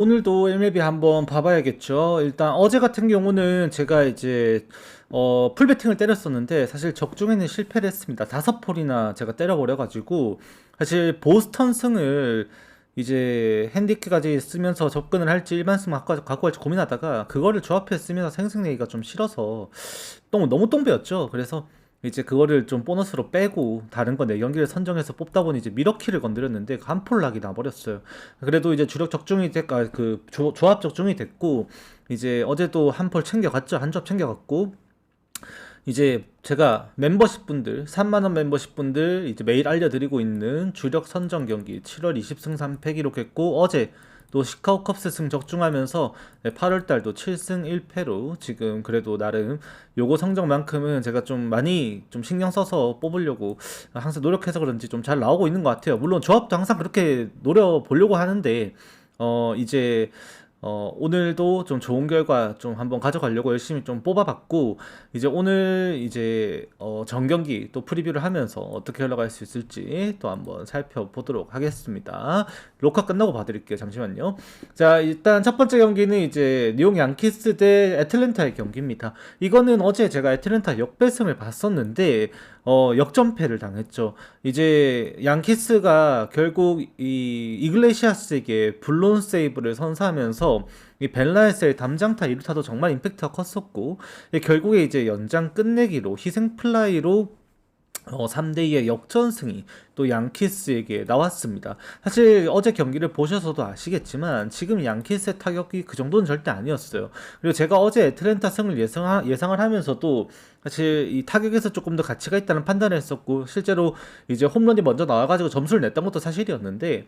오늘도 MLB 한번 봐봐야겠죠. 일단 어제 같은 경우는 제가 이제 풀배팅을 때렸었는데 사실 적중에는 실패를 했습니다. 5폴이나 제가 때려버려가지고 사실 보스턴 승을 이제 핸디캡까지 쓰면서 접근을 할지 일반승 갖고 갈지 고민하다가 그거를 조합해 쓰면서 생승내기가 좀 싫어서 너무 똥배였죠. 그래서 이제 그거를 좀 보너스로 빼고 다른 거 4경기를 선정해서 뽑다 보니 이제 미러키를 건드렸는데 한폴락이 나버렸어요. 그래도 이제 주력 적중이 조합 적중이 됐고 이제 어제도 한 폴 챙겨갔죠. 한 조합 챙겨갔고 이제 제가 멤버십 분들 3만 원 멤버십 분들 이제 매일 알려드리고 있는 주력 선정 경기 7월 20승 3패 기록했고 어제 또 시카고 컵스 승 적중하면서 8월 달도 7승 1패로 지금 그래도 나름 요거 성적만큼은 제가 좀 많이 좀 신경 써서 뽑으려고 항상 노력해서 그런지 좀 잘 나오고 있는 것 같아요. 물론 조합도 항상 그렇게 노려 보려고 하는데 이제 오늘도 좀 좋은 결과 좀 한번 가져가려고 열심히 좀 뽑아봤고, 이제 오늘 이제 정경기 또 프리뷰를 하면서 어떻게 흘러갈 수 있을지 또 한번 살펴보도록 하겠습니다. 로카 끝나고 봐드릴게요. 잠시만요. 자, 일단 첫 번째 경기는 이제 뉴욕 양키스 대 애틀랜타의 경기입니다. 이거는 어제 제가 애틀랜타 역배승을 봤었는데, 역전패를 당했죠. 이제 양키스가 결국 이 이글레시아스에게 블론 세이브를 선사하면서 이 벨라에스의 담장타 2루타도 정말 임팩트가 컸었고 결국에 이제 연장 끝내기로 희생 플라이로 3대2의 역전승이 또 양키스에게 나왔습니다. 사실 어제 경기를 보셔서도 아시겠지만 지금 양키스의 타격이 그 정도는 절대 아니었어요. 그리고 제가 어제 애틀랜타 승을 예상을 하면서도 사실 이 타격에서 조금 더 가치가 있다는 판단을 했었고 실제로 이제 홈런이 먼저 나와가지고 점수를 냈던 것도 사실이었는데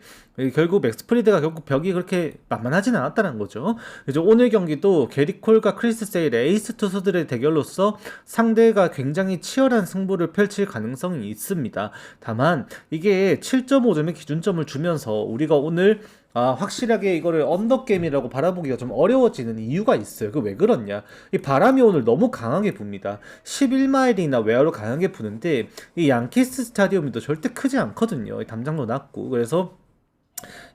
결국 맥스 프리드가 결국 벽이 그렇게 만만하진 않았다는 거죠. 이제 오늘 경기도 게리 콜과 크리스 세일의 에이스 투수들의 대결로서 상대가 굉장히 치열한 승부를 펼칠 가능성이 있습니다. 다만 이게 7.5점의 기준점을 주면서 우리가 오늘 확실하게 이거를 언더게임이라고 바라보기가 좀 어려워지는 이유가 있어요. 그 왜 그렇냐? 이 바람이 오늘 너무 강하게 붑니다. 11마일이나 외야로 강하게 부는데 이 양키스 스타디움도 절대 크지 않거든요. 이 담장도 낮고 그래서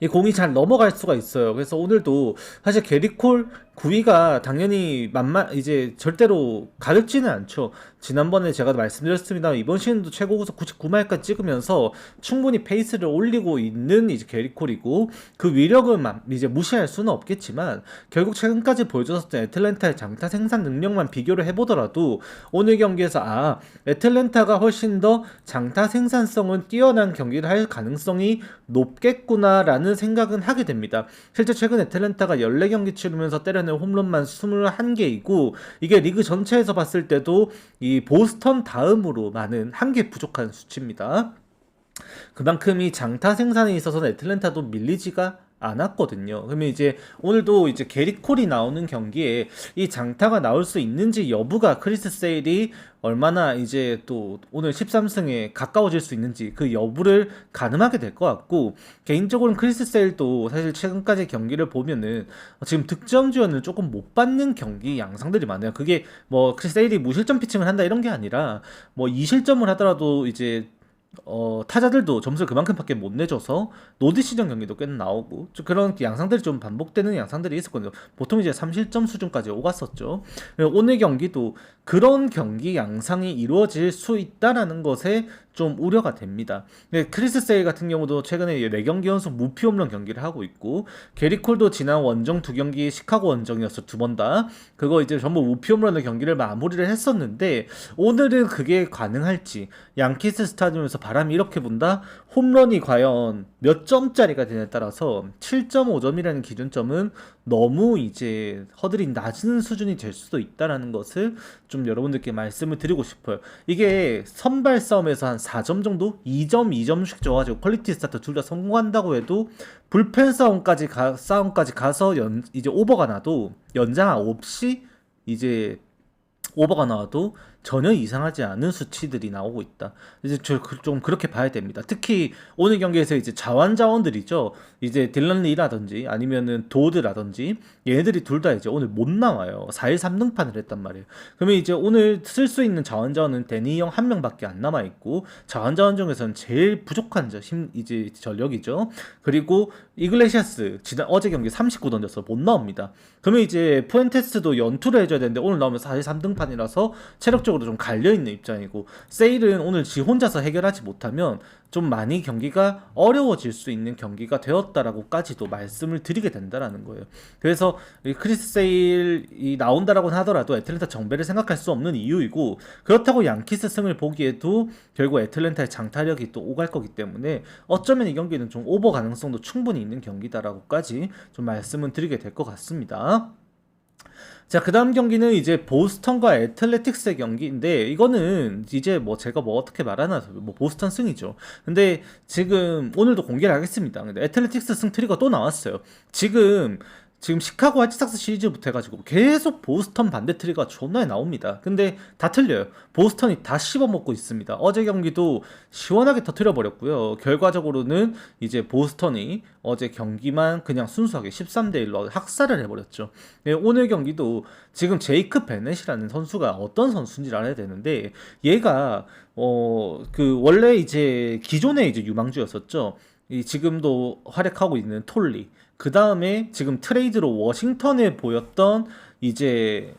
이 공이 잘 넘어갈 수가 있어요. 그래서 오늘도 사실 게리콜 9위가 당연히 이제 절대로 가볍지는 않죠. 지난번에 제가 말씀드렸습니다. 이번 시즌도 최고 구속 99마일까지 찍으면서 충분히 페이스를 올리고 있는 이제 게리콜이고 그 위력은 이제 무시할 수는 없겠지만 결국 최근까지 보여줬었던 애틀랜타의 장타 생산 능력만 비교를 해보더라도 오늘 경기에서 애틀랜타가 훨씬 더 장타 생산성은 뛰어난 경기를 할 가능성이 높겠구나라는 생각은 하게 됩니다. 실제 최근 애틀랜타가 14경기 치르면서 때려낸 홈런만 21개이고 이게 리그 전체에서 봤을 때도 이 보스턴 다음으로 많은 한 개 부족한 수치입니다. 그만큼 이 장타 생산에 있어서는 애틀랜타도 밀리지가 않았거든요. 그러면 이제 오늘도 이제 게리콜이 나오는 경기에 이 장타가 나올 수 있는지 여부가 크리스 세일이 얼마나 이제 또 오늘 13승에 가까워질 수 있는지 그 여부를 가늠하게 될 것 같고 개인적으로는 크리스 세일도 사실 최근까지 경기를 보면은 지금 득점 지원을 조금 못 받는 경기 양상들이 많아요. 그게 뭐 크리스 세일이 무실점 피칭을 한다 이런 게 아니라 뭐 2실점을 하더라도 이제 타자들도 점수를 그만큼밖에 못 내줘서 노디시전 경기도 꽤 나오고 좀 그런 양상들이 좀 반복되는 양상들이 있었거든요. 보통 이제 3실점 수준까지 오갔었죠. 오늘 경기도 그런 경기 양상이 이루어질 수 있다라는 것에 좀 우려가 됩니다. 크리스 세일 같은 경우도 최근에 4경기 연속 무피 홈런 경기를 하고 있고 게리콜도 지난 원정 2경기 시카고 원정이었어 2번 다. 그거 이제 전부 무피 홈런의 경기를 마무리를 했었는데 오늘은 그게 가능할지 양키스 스타디움에서 바람이 이렇게 분다 홈런이 과연 몇 점짜리가 되냐에 따라서 7.5점이라는 기준점은 너무 이제 허들이 낮은 수준이 될 수도 있다라는 것을 좀 여러분들께 말씀을 드리고 싶어요. 이게 선발 싸움에서 한 4점 정도? 2점, 2점씩 줘가지고 퀄리티 스타트 둘 다 성공한다고 해도 불펜 싸움까지 가서 이제 오버가 나도 연장 없이 이제 오버가 나와도 전혀 이상하지 않은 수치들이 나오고 있다. 이제 좀 그렇게 봐야 됩니다. 특히 오늘 경기에서 이제 자원들이죠. 이제 딜런 리라든지 아니면은 도드라든지 얘네들이 둘 다 이제 오늘 못 나와요. 4일 3등판을 했단 말이에요. 그러면 이제 오늘 쓸 수 있는 자원은 데니 형 한 명밖에 안 남아 있고 자원 중에서는 제일 부족한 이제 전력이죠. 그리고 이글레시아스 어제 경기 39 던져서 못 나옵니다. 그러면 이제 푸엔테스도 연투를 해줘야 되는데 오늘 나오면 4일 3등판이라서 체력적으로 좀 갈려있는 입장이고, 세일은 오늘 지 혼자서 해결하지 못하면 좀 많이 경기가 어려워질 수 있는 경기가 되었다라고까지도 말씀을 드리게 된다라는 거예요. 그래서 크리스 세일이 나온다라고 하더라도 애틀랜타 정배를 생각할 수 없는 이유이고, 그렇다고 양키스 승을 보기에도 결국 애틀랜타의 장타력이 또 오갈 거기 때문에 어쩌면 이 경기는 좀 오버 가능성도 충분히 있는 경기다라고까지 좀 말씀을 드리게 될 것 같습니다. 자, 그 다음 경기는 이제 보스턴과 애틀레틱스의 경기인데, 이거는 이제 뭐 제가 뭐 어떻게 말하나, 뭐 보스턴 승이죠. 근데 지금 오늘도 공개를 하겠습니다. 근데 애틀레틱스 승 트리거 또 나왔어요. 지금 시카고 화이트삭스 시리즈부터 해가지고 계속 보스턴 반대 트리가 존나 나옵니다. 근데 다 틀려요. 보스턴이 다 씹어먹고 있습니다. 어제 경기도 시원하게 터트려 버렸고요. 결과적으로는 이제 보스턴이 어제 경기만 그냥 순수하게 13대1로 학살을 해버렸죠. 네, 오늘 경기도 지금 제이크 베넷이라는 선수가 어떤 선수인지 알아야 되는데, 얘가 원래 이제 기존에 이제 유망주였었죠. 지금도 활약하고 있는 톨리, 그 다음에 지금 트레이드로 워싱턴에 보였던 이제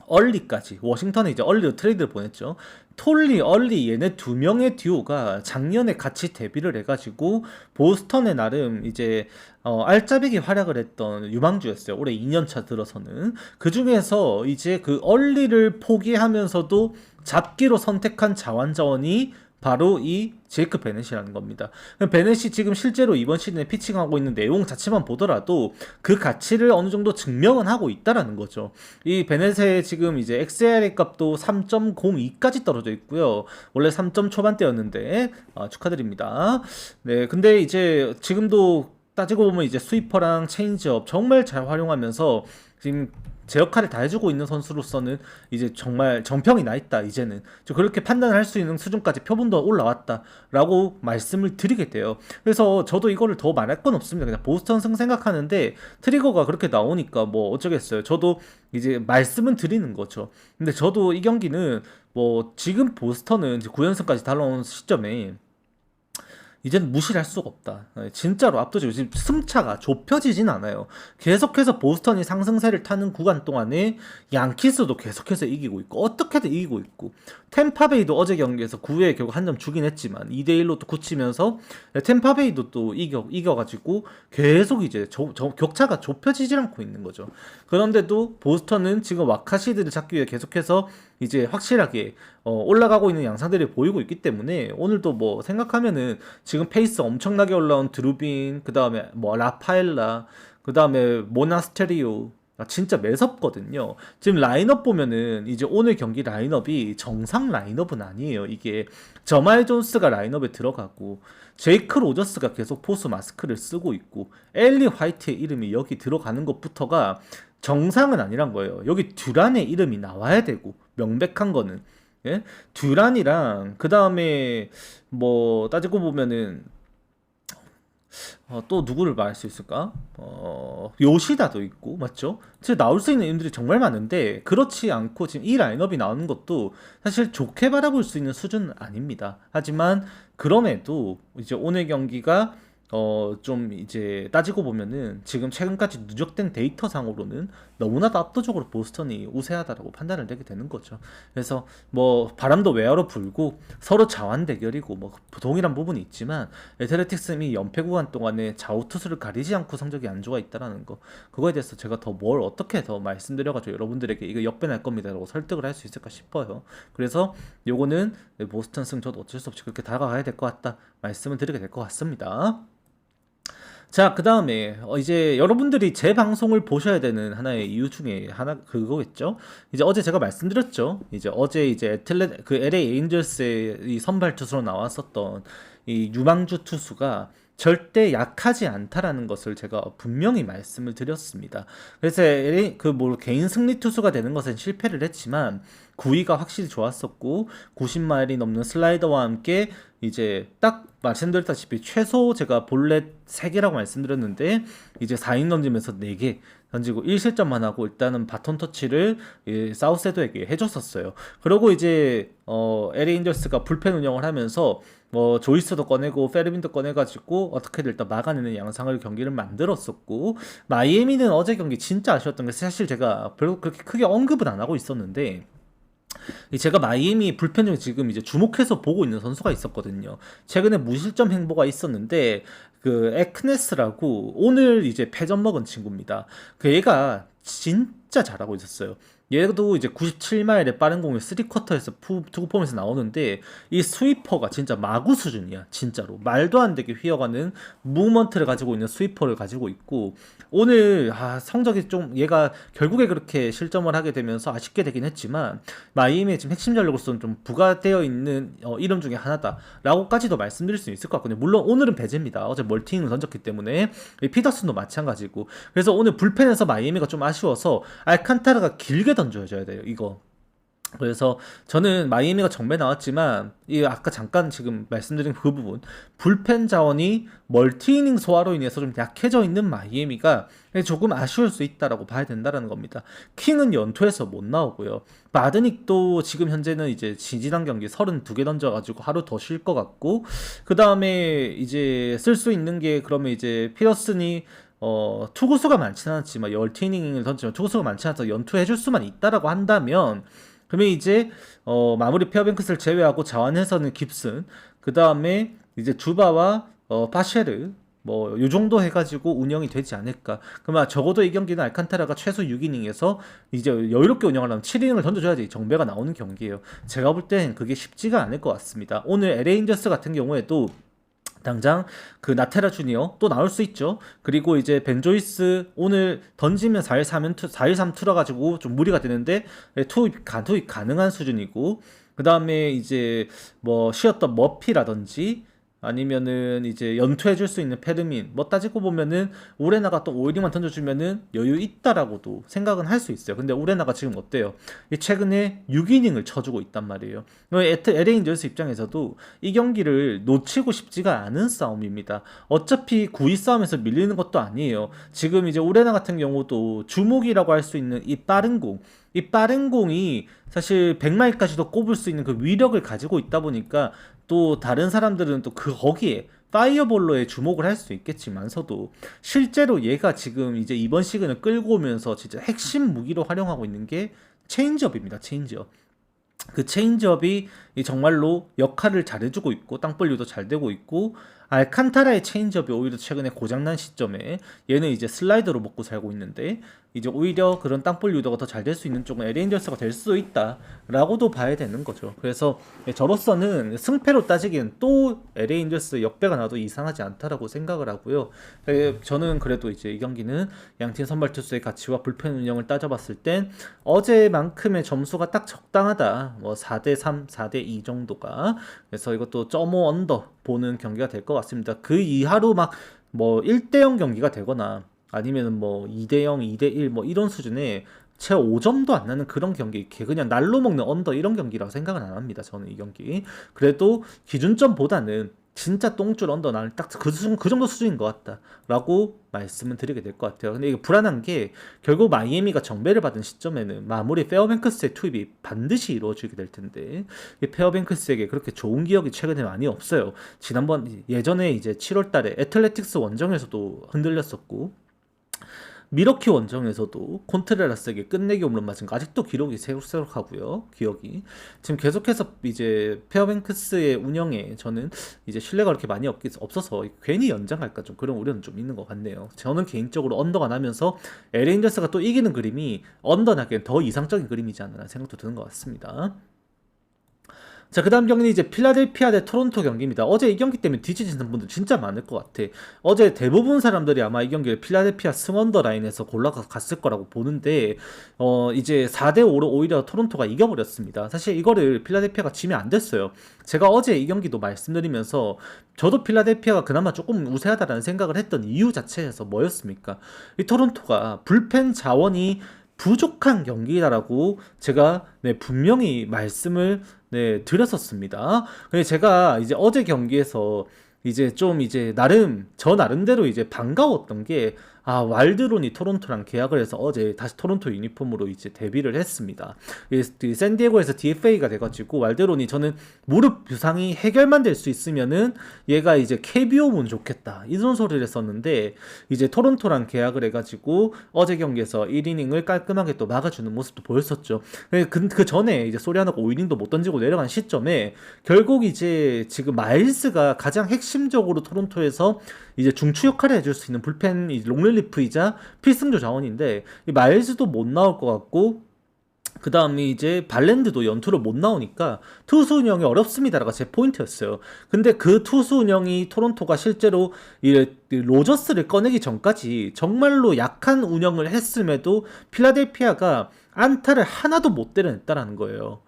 얼리까지, 워싱턴에 이제 얼리로 트레이드를 보냈죠. 톨리, 얼리 얘네 두 명의 듀오가 작년에 같이 데뷔를 해가지고 보스턴에 나름 이제 알짜배기 활약을 했던 유망주였어요. 올해 2년차 들어서는. 그 중에서 이제 그 얼리를 포기하면서도 잡기로 선택한 자원이 바로 이 제이크 베넷이라는 겁니다. 베넷이 지금 실제로 이번 시즌에 피칭하고 있는 내용 자체만 보더라도 그 가치를 어느 정도 증명은 하고 있다라는 거죠. 이 베넷의 지금 이제 XRA 값도 3.02까지 떨어져 있고요. 원래 3점 초반대였는데 축하드립니다. 네, 근데 이제 지금도 따지고 보면 이제 스위퍼랑 체인지업 정말 잘 활용하면서 지금 제 역할을 다 해주고 있는 선수로서는 이제 정말 정평이 나 있다. 이제는 그렇게 판단을 할 수 있는 수준까지 표본도 올라왔다라고 말씀을 드리게 돼요. 그래서 저도 이거를 더 말할 건 없습니다. 그냥 보스턴 승 생각하는데 트리거가 그렇게 나오니까 뭐 어쩌겠어요. 저도 이제 말씀은 드리는 거죠. 근데 저도 이 경기는 뭐 지금 보스턴은 이제 9연승까지 달라온 시점에 이제는 무시를 할 수가 없다. 진짜로 압도적으로 지금 승차가 좁혀지진 않아요. 계속해서 보스턴이 상승세를 타는 구간 동안에 양키스도 계속해서 이기고 있고 어떻게든 이기고 있고, 템파베이도 어제 경기에서 9회에 결국 한 점 주긴 했지만 2대1로 또 굳히면서 템파베이도 또 이겨가지고 계속 이제 격차가 좁혀지질 않고 있는 거죠. 그런데도 보스턴은 지금 와카시드를 잡기 위해 계속해서 이제 확실하게 올라가고 있는 양상들이 보이고 있기 때문에 오늘도 뭐 생각하면은 지금 페이스 엄청나게 올라온 드루빈, 그 다음에 뭐 라파엘라, 그 다음에 모나스테리오 진짜 매섭거든요. 지금 라인업 보면은 이제 오늘 경기 라인업이 정상 라인업은 아니에요. 이게 저마이 존스가 라인업에 들어가고 제이크 로저스가 계속 포수 마스크를 쓰고 있고 엘리 화이트의 이름이 여기 들어가는 것부터가 정상은 아니란 거예요. 여기 듀란의 이름이 나와야 되고, 명백한 거는 예? 듀란이랑 그 다음에 뭐 따지고 보면은 또 누구를 말할 수 있을까? 요시다도 있고, 맞죠? 지금 나올 수 있는 이름들이 정말 많은데 그렇지 않고 지금 이 라인업이 나오는 것도 사실 좋게 바라볼 수 있는 수준은 아닙니다. 하지만 그럼에도 이제 오늘 경기가 좀 이제 따지고 보면은 지금 최근까지 누적된 데이터상으로는 너무나도 압도적으로 보스턴이 우세하다라고 판단을 내게 되는 거죠. 그래서 뭐 바람도 외야로 불고 서로 자완 대결이고 뭐 동일한 부분이 있지만 애틀레틱스이 연패 구간 동안에 좌우 투수를 가리지 않고 성적이 안 좋아 있다라는 거, 그거에 대해서 제가 더 뭘 어떻게 더 말씀드려가지고 여러분들에게 이거 역변할 겁니다라고 설득을 할 수 있을까 싶어요. 그래서 요거는 보스턴 승 저도 어쩔 수 없이 그렇게 다가가야 될 것 같다 말씀을 드리게 될 것 같습니다. 자, 그 다음에 이제 여러분들이 제 방송을 보셔야 되는 하나의 이유 중에 하나 그거겠죠. 이제 어제 제가 말씀드렸죠. 이제 어제 이제 LA 에인절스의 이 선발 투수로 나왔었던 이 유망주 투수가 절대 약하지 않다라는 것을 제가 분명히 말씀을 드렸습니다. 그래서 그 개인 승리 투수가 되는 것은 실패를 했지만 구위가 확실히 좋았었고 90마일이 넘는 슬라이더와 함께 이제 딱 말씀드렸다시피 최소 제가 볼넷 3개라고 말씀드렸는데 이제 4인 던지면서 4개 던지고 1실점만 하고 일단은 바톤 터치를 사우세도에게 해줬었어요. 그리고 이제 LA 인저스가 불펜 운영을 하면서 조이스도 꺼내고 페르빈도 꺼내가지고 어떻게든 일단 막아내는 양상을 경기를 만들었었고 마이애미는 어제 경기 진짜 아쉬웠던 게 사실 제가 별로 그렇게 크게 언급은 안 하고 있었는데 제가 마이애미 불펜 중에 지금 이제 주목해서 보고 있는 선수가 있었거든요. 최근에 무실점 행보가 있었는데 그 에크네스라고 오늘 이제 패전 먹은 친구입니다. 그 얘가 진짜 잘하고 있었어요. 얘도 이제 97마일의 빠른 공을 3쿼터에서 투구 폼에서 나오는데 이 스위퍼가 진짜 마구 수준이야. 진짜로 말도 안 되게 휘어가는 무브먼트를 가지고 있는 스위퍼를 가지고 있고 오늘 성적이 좀 얘가 결국에 그렇게 실점을 하게 되면서 아쉽게 되긴 했지만 마이애미의 지금 핵심 전력으로서는 좀 부과되어 있는 이름 중에 하나다라고까지도 말씀드릴 수 있을 것 같거든요. 물론 오늘은 배제입니다. 어제 멀티잉을 던졌기 때문에 피더슨도 마찬가지고 그래서 오늘 불펜에서 마이애미가 좀 아쉬워서 알칸타라가 길게 던져줘야 돼요. 이거. 그래서 저는 마이애미가 정배 나왔지만 이 아까 잠깐 지금 말씀드린 그 부분 불펜 자원이 멀티이닝 소화로 인해서 좀 약해져 있는 마이애미가 조금 아쉬울 수 있다라고 봐야 된다라는 겁니다. 킹은 연투에서 못 나오고요. 마드닉도 지금 현재는 이제 지지난 경기 32개 던져가지고 하루 더 쉴 것 같고 그 다음에 이제 쓸 수 있는 게 그러면 이제 피어슨이 투구수가 많지는 않지만 멀티이닝을 던지면 투구수가 많지 않아서 연투해줄 수만 있다라고 한다면 그러면 이제 마무리 페어뱅크스를 제외하고 자완해서는 깁슨 그 다음에 이제 주바와 파쉐르 뭐 요 정도 해가지고 운영이 되지 않을까. 그러면 적어도 이 경기는 알칸타라가 최소 6이닝에서 이제 여유롭게 운영하려면 7이닝을 던져줘야지 정배가 나오는 경기예요. 제가 볼 땐 그게 쉽지가 않을 것 같습니다. 오늘 LA 인저스 같은 경우에도 당장 그 나테라 주니어 또 나올 수 있죠. 그리고 이제 벤 조이스 오늘 던지면 4-1-3 투라 가지고 좀 무리가 되는데 투입 가능한 수준이고 그 다음에 이제 뭐 쉬었던 머피라든지 아니면은 이제 연투해줄 수 있는 페르민 뭐 따지고 보면은 우레나가 또 5이닝만 던져주면은 여유 있다라고도 생각은 할 수 있어요. 근데 우레나가 지금 어때요? 최근에 6이닝을 쳐주고 있단 말이에요. LA 인저스 입장에서도 이 경기를 놓치고 싶지가 않은 싸움입니다. 어차피 9위 싸움에서 밀리는 것도 아니에요. 지금 이제 우레나 같은 경우도 주목이라고 할 수 있는 이 빠른 공 이 빠른 공이 사실 100마일까지도 꼽을 수 있는 그 위력을 가지고 있다 보니까 또 다른 사람들은 또 거기에 파이어볼로에 주목을 할 수 있겠지만서도 실제로 얘가 지금 이제 이번 시즌을 끌고 오면서 진짜 핵심 무기로 활용하고 있는 게 체인지업입니다. 체인지업. 그 체인지업이 정말로 역할을 잘해주고 있고 땅볼류도 잘 되고 있고 알칸타라의 체인지업이 오히려 최근에 고장난 시점에 얘는 이제 슬라이더로 먹고 살고 있는데 이제 오히려 그런 땅볼 유도가 더 잘 될 수 있는 쪽은 LA 인저스가 될 수도 있다라고도 봐야 되는 거죠. 그래서 저로서는 승패로 따지기엔 또 LA 인저스 역배가 나도 이상하지 않다라고 생각을 하고요. 저는 그래도 이제 이 경기는 양팀 선발 투수의 가치와 불펜 운영을 따져봤을 땐 어제만큼의 점수가 딱 적당하다. 뭐 4대3, 4대2 정도가. 그래서 이것도 0.5 언더 보는 경기가 될 것 같습니다. 그 이하로 막 뭐 1대0 경기가 되거나 아니면은 뭐 2대0, 2대1 뭐 이런 수준의 채 5점도 안 나는 그런 경기, 그냥 날로 먹는 언더 이런 경기라고 생각은 안 합니다. 저는 이 경기. 그래도 기준점보다는 진짜 똥줄 언더 나는 딱 그 정도 수준인 것 같다라고 말씀을 드리게 될 것 같아요. 근데 이게 불안한 게 결국 마이애미가 정배를 받은 시점에는 마무리 페어뱅크스의 투입이 반드시 이루어지게 될 텐데 페어뱅크스에게 그렇게 좋은 기억이 최근에 많이 없어요. 지난번 예전에 이제 7월달에 애틀레틱스 원정에서도 흔들렸었고 미러키 원정에서도 콘트레라스에게 끝내기 홈런 맞은 거 아직도 기록이 새록새록하고요. 기억이 지금 계속해서 이제 페어뱅크스의 운영에 저는 이제 신뢰가 그렇게 많이 없어서 괜히 연장할까 좀 그런 우려는 좀 있는 것 같네요. 저는 개인적으로 언더가 나면서 LA 인저스가 또 이기는 그림이 언더 나기엔 더 이상적인 그림이지 않나 생각도 드는 것 같습니다. 자, 그 다음 경기는 이제 필라델피아 대 토론토 경기입니다. 어제 이 경기 때문에 뒤지시는 분들 진짜 많을 것 같아. 어제 대부분 사람들이 아마 이 경기를 필라델피아 승언더 라인에서 골라갔을 거라고 보는데, 이제 4대5로 오히려 토론토가 이겨버렸습니다. 사실 이거를 필라델피아가 지면 안 됐어요. 제가 어제 이 경기도 말씀드리면서, 저도 필라델피아가 그나마 조금 우세하다라는 생각을 했던 이유 자체에서 뭐였습니까? 이 토론토가 불펜 자원이 부족한 경기다라고 제가 분명히 말씀을 드렸었습니다. 근데 제가 이제 어제 경기에서 이제 좀 이제 나름 저 나름대로 이제 반가웠던 게, 왈드론이 토론토랑 계약을 해서 어제 다시 토론토 유니폼으로 이제 데뷔를 했습니다. 샌디에고에서 DFA가 돼가지고 왈드론이, 저는 무릎 부상이 해결만 될 수 있으면은 얘가 이제 KBO 오면 좋겠다 이런 소리를 했었는데, 이제 토론토랑 계약을 해가지고 어제 경기에서 1이닝을 깔끔하게 또 막아주는 모습도 보였었죠. 그 전에 이제 소리하나고 5이닝도 못 던지고 내려간 시점에 결국 이제 지금 마일스가 가장 핵심적으로 토론토에서 이제 중추 역할을 해줄 수 있는 불펜 롱릴리프이자 필승조 자원인데, 이 마일즈도 못 나올 것 같고, 그 다음에 이제 발랜드도 연투로 못 나오니까 투수 운영이 어렵습니다라가 제 포인트였어요. 근데 그 투수 운영이 토론토가 실제로 이 로저스를 꺼내기 전까지 정말로 약한 운영을 했음에도 필라델피아가 안타를 하나도 못 때려냈다라는 거예요.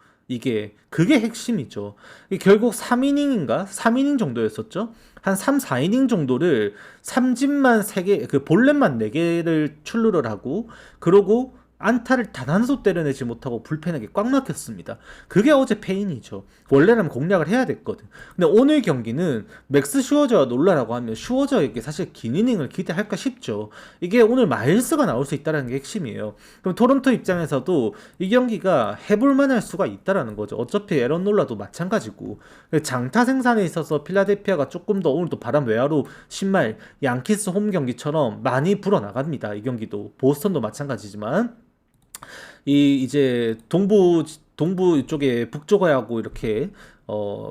그게 핵심이죠. 결국 3이닝인가? 3이닝 정도였었죠? 한 3, 4이닝 정도를 삼진만 3개, 볼넷만 4개를 출루를 하고, 그러고 안타를 단 한 수 때려내지 못하고 불펜에게 꽉 막혔습니다. 그게 어제 페인이죠. 원래라면 공략을 해야 됐거든. 근데 오늘 경기는 맥스 슈어저와 놀라라고 하면 슈어저에게 사실 긴 이닝을 기대할까 싶죠. 이게 오늘 마일스가 나올 수 있다는 게 핵심이에요. 그럼 토론토 입장에서도 이 경기가 해볼만 할 수가 있다라는 거죠. 어차피 에런 놀라도 마찬가지고, 장타 생산에 있어서 필라델피아가 조금 더 오늘도 바람 외야로 신말 양키스 홈 경기처럼 많이 불어나갑니다. 이 경기도 보스턴도 마찬가지지만, 이제 동부 쪽에 북쪽하고 이렇게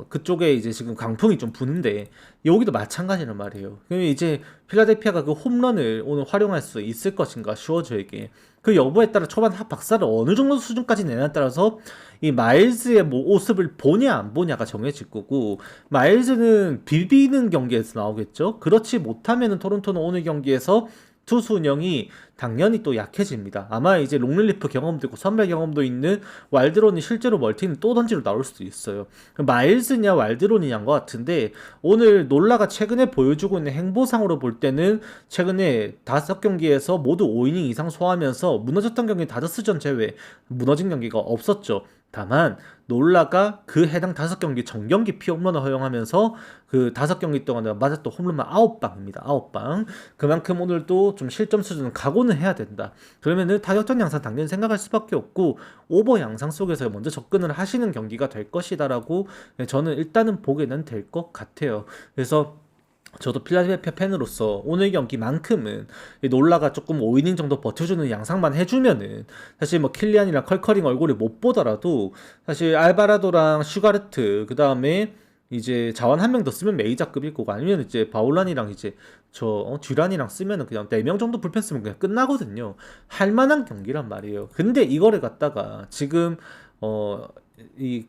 그쪽에 이제 지금 강풍이 좀 부는데, 여기도 마찬가지란 말이에요. 그러면 이제 필라델피아가 그 홈런을 오늘 활용할 수 있을 것인가, 슈어저에게 그 여부에 따라 초반 박사를 어느 정도 수준까지 내냐에 따라서 이 마일즈의 모습을 보냐 안 보냐가 정해질 거고, 마일즈는 비비는 경기에서 나오겠죠. 그렇지 못하면은 토론토는 오늘 경기에서 투수 운영이 당연히 또 약해집니다. 아마 이제 롱릴리프 경험도 있고 선발 경험도 있는 왈드론이 실제로 멀티는 또 던지러 나올 수도 있어요. 마일즈냐 왈드론이냐인 것 같은데, 오늘 놀라가 최근에 보여주고 있는 행보상으로 볼 때는 최근에 5경기에서 모두 5이닝 이상 소화하면서 무너졌던 경기 다저스전 제외 무너진 경기가 없었죠. 다만 놀라가 그 해당 5경기 정경기 피홈런을 허용하면서 그 5경기 동안 맞았던 홈런만 9방입니다. 9방. 그만큼 오늘도 좀 실점 수준은 각오는 해야 된다. 그러면은 타격전 양상 당연히 생각할 수밖에 없고, 오버 양상 속에서 먼저 접근을 하시는 경기가 될 것이다라고 저는 일단은 보게는 될 것 같아요. 그래서 저도 필라델피아 팬으로서 오늘 경기만큼은 놀라가 조금 5이닝 정도 버텨주는 양상만 해주면은, 사실 뭐 킬리안이랑 컬커링 얼굴을 못 보더라도 사실 알바라도랑 슈가르트, 그 다음에 이제 자원 한 명 더 쓰면 메이저급일 거고, 아니면 이제 바울란이랑 이제 듀란이랑 쓰면은 그냥 4명 정도 불펜 쓰면 그냥 끝나거든요. 할 만한 경기란 말이에요. 근데 이거를 갖다가 지금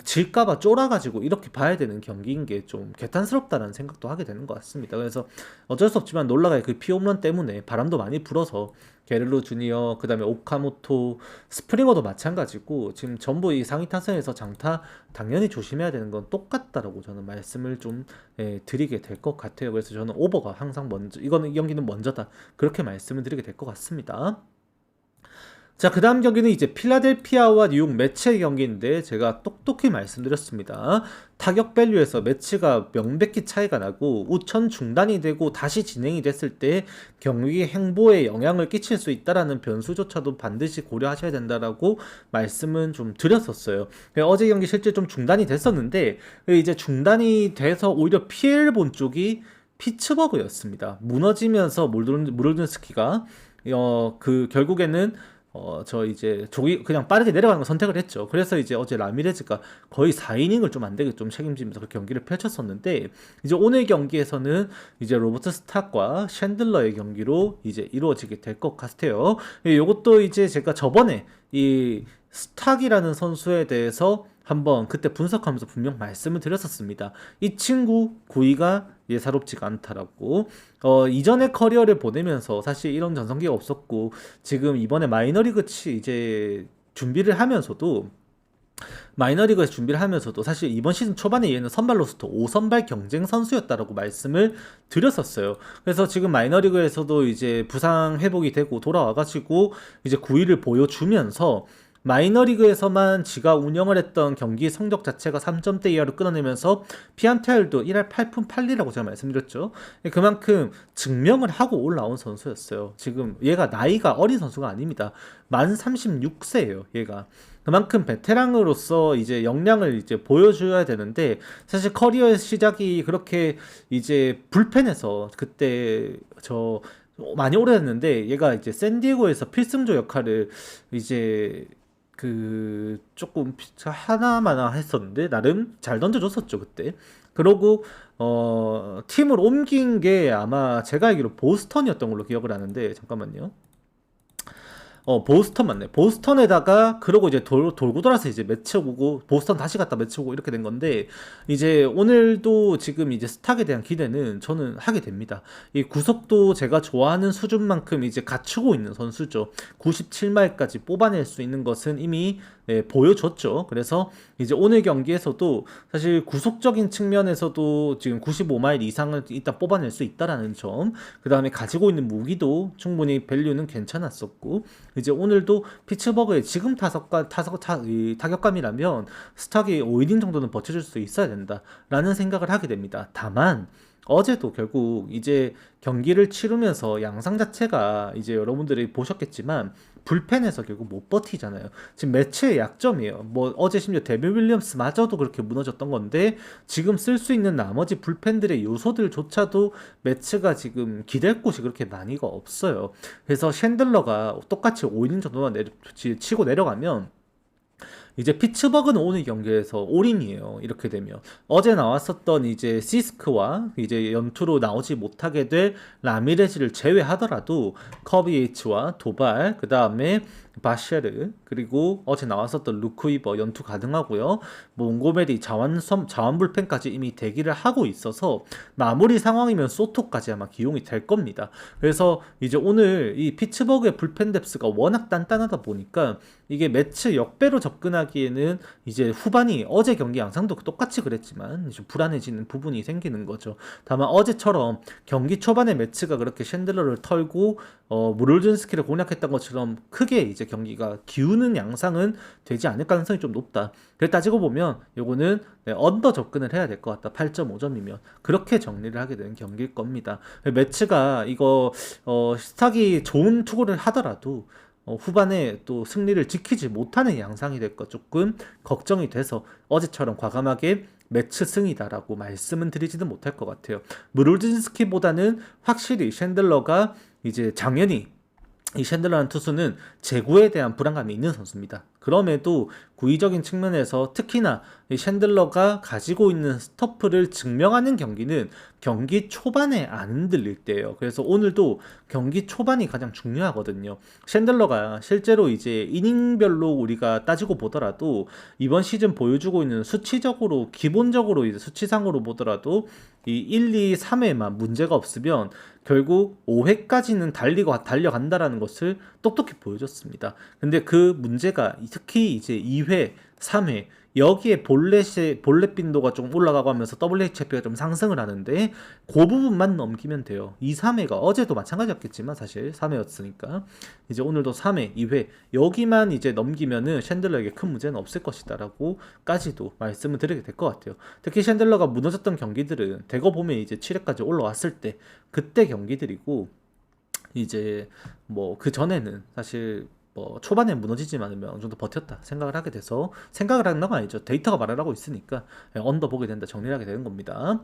질까봐 쫄아가지고 이렇게 봐야 되는 경기인 게 좀 개탄스럽다는 생각도 하게 되는 것 같습니다. 그래서 어쩔 수 없지만 놀라가 그 피홈런 때문에 바람도 많이 불어서 게를로 주니어, 그 다음에 오카모토, 스프링어도 마찬가지고 지금 전부 이 상위 타선에서 장타 당연히 조심해야 되는 건 똑같다라고 저는 말씀을 좀 드리게 될 것 같아요. 그래서 저는 오버가 항상 먼저, 이 경기는 먼저다, 그렇게 말씀을 드리게 될 것 같습니다. 자, 그 다음 경기는 이제 필라델피아와 뉴욕 매치의 경기인데, 제가 똑똑히 말씀드렸습니다. 타격 밸류에서 매치가 명백히 차이가 나고 우천 중단이 되고 다시 진행이 됐을 때 경기 행보에 영향을 끼칠 수 있다라는 변수조차도 반드시 고려하셔야 된다라고 말씀은 좀 드렸었어요. 어제 경기 실제 좀 중단이 됐었는데, 이제 중단이 돼서 오히려 피해를 본 쪽이 피츠버그였습니다. 무너지면서 무르든스키가 결국에는 이제 그냥 빠르게 내려가는 걸 선택을 했죠. 그래서 이제 어제 라미레즈가 거의 4이닝을 좀 안 되게 좀 책임지면서 그 경기를 펼쳤었는데, 이제 오늘 경기에서는 이제 로버트 스탁과 챈들러의 경기로 이제 이루어지게 될 것 같아요. 이것도 이제 제가 저번에 이 스탁이라는 선수에 대해서 한번 그때 분석하면서 분명 말씀을 드렸었습니다. 이 친구 구위가 예사롭지가 않다라고. 이전의 커리어를 보내면서 사실 이런 전성기가 없었고 지금 이번에 마이너리그 이제 준비를 하면서도 마이너리그에서 준비를 하면서도 사실 이번 시즌 초반에 얘는 선발 로스터 5선발 경쟁 선수였다라고 말씀을 드렸었어요. 그래서 지금 마이너리그에서도 이제 부상 회복이 되고 돌아와가지고 이제 9위를 보여주면서 마이너리그에서만 지가 운영을 했던 경기 성적 자체가 3점대 이하로 끊어내면서 피안타율도 1할 8푼 8리라고 제가 말씀드렸죠. 그만큼 증명을 하고 올라온 선수였어요. 지금 얘가 나이가 어린 선수가 아닙니다. 만 36세예요, 얘가. 그만큼 베테랑으로서 이제 역량을 이제 보여줘야 되는데 사실 커리어의 시작이 그렇게 이제 불펜에서 그때 저 많이 오래됐는데 얘가 이제 샌디에고에서 필승조 역할을 이제 그 조금 하나마나 했었는데 나름 잘 던져줬었죠 그때. 그러고 팀을 옮긴 게 아마 제가 알기로 보스턴이었던 걸로 기억을 하는데 잠깐만요. 보스턴 맞네. 보스턴에다가 그러고 이제 돌고 돌아서 이제 매치 오고 보스턴 다시 갔다 매치 오고 이렇게 된 건데 이제 오늘도 지금 이제 스탁에 대한 기대는 저는 하게 됩니다. 이 구속도 제가 좋아하는 수준만큼 이제 갖추고 있는 선수죠. 97마일까지 뽑아낼 수 있는 것은 이미 보여줬죠. 그래서 이제 오늘 경기에서도 사실 구속적인 측면에서도 지금 95마일 이상을 일단 뽑아낼 수 있다라는 점, 그 다음에 가지고 있는 무기도 충분히 밸류는 괜찮았었고, 이제 오늘도 피츠버그의 지금 타격감이라면 스탁이 5이닝 정도는 버텨줄 수 있어야 된다라는 생각을 하게 됩니다. 다만 어제도 결국 이제 경기를 치르면서 양상 자체가 이제 여러분들이 보셨겠지만 불펜에서 결국 못 버티잖아요. 지금 매치의 약점이에요. 뭐 어제 심지어 데빌 윌리엄스마저도 그렇게 무너졌던 건데 지금 쓸 수 있는 나머지 불펜들의 요소들조차도 매치가 지금 기댈 곳이 그렇게 많이가 없어요. 그래서 쉔들러가 똑같이 5이닝 정도만 치고 내려가면 이제 피츠버그는 오늘 경기에서 올인이에요. 이렇게 되면 어제 나왔었던 이제 시스크와 이제 연투로 나오지 못하게 될 라미레즈를 제외하더라도 커비 H와 도발, 그 다음에 바쉐르, 그리고 어제 나왔었던 루크이버 연투 가능하고요. 몽고메리 자원 불펜까지 이미 대기를 하고 있어서 마무리 상황이면 소토까지 아마 기용이 될 겁니다. 그래서 이제 오늘 이 피츠버그의 불펜 뎁스가 워낙 단단하다 보니까 이게 매치 역배로 접근하기에는 이제 후반이 어제 경기 양상도 똑같이 그랬지만 좀 불안해지는 부분이 생기는 거죠. 다만 어제처럼 경기 초반에 매치가 그렇게 쉔들러를 털고 무롤준스키를 공략했던 것처럼 크게 이제 경기가 기우는 양상은 되지 않을 가능성이 좀 높다. 그래 따지고 보면 요거는 언더 접근을 해야 될 것 같다. 8.5점이면 그렇게 정리를 하게 되는 경기일 겁니다. 매치가 이거 스탁이 좋은 투구를 하더라도 후반에 또 승리를 지키지 못하는 양상이 될까 조금 걱정이 돼서 어제처럼 과감하게 매치 승이다라고 말씀은 드리지는 못할 것 같아요. 무롤진스키보다는 확실히 쉔들러가 이제 당연히 이 쉔들러라는 투수는 제구에 대한 불안감이 있는 선수입니다. 그럼에도 구위적인 측면에서 특히나 이 쉔들러가 가지고 있는 스토프를 증명하는 경기는 경기 초반에 안 흔들릴 때예요. 그래서 오늘도 경기 초반이 가장 중요하거든요. 쉔들러가 실제로 이제 이닝별로 우리가 따지고 보더라도 이번 시즌 보여주고 있는 수치적으로 기본적으로 이제 수치상으로 보더라도 이 1, 2, 3회만 문제가 없으면 결국 5회까지는 달려간다라는 것을 똑똑히 보여줬습니다. 근데 그 문제가 특히 이제 2회, 3회 여기에 볼넷 빈도가 좀 올라가고 하면서 WHIP가 좀 상승을 하는데 그 부분만 넘기면 돼요. 2, 3회가 어제도 마찬가지였겠지만 사실 3회였으니까 이제 오늘도 3회, 2회 여기만 이제 넘기면은 쉔들러에게 큰 문제는 없을 것이다라고 까지도 말씀을 드리게 될 것 같아요. 특히 쉔들러가 무너졌던 경기들은 대거 보면 이제 7회까지 올라왔을 때 그때 경기들이고 이제 뭐 그 전에는 사실 뭐 초반에 무너지지 않으면 어느 정도 버텼다 생각을 하게 돼서 생각을 하는 건 아니죠. 데이터가 말을 하고 있으니까 언더 보게 된다 정리를 하게 되는 겁니다.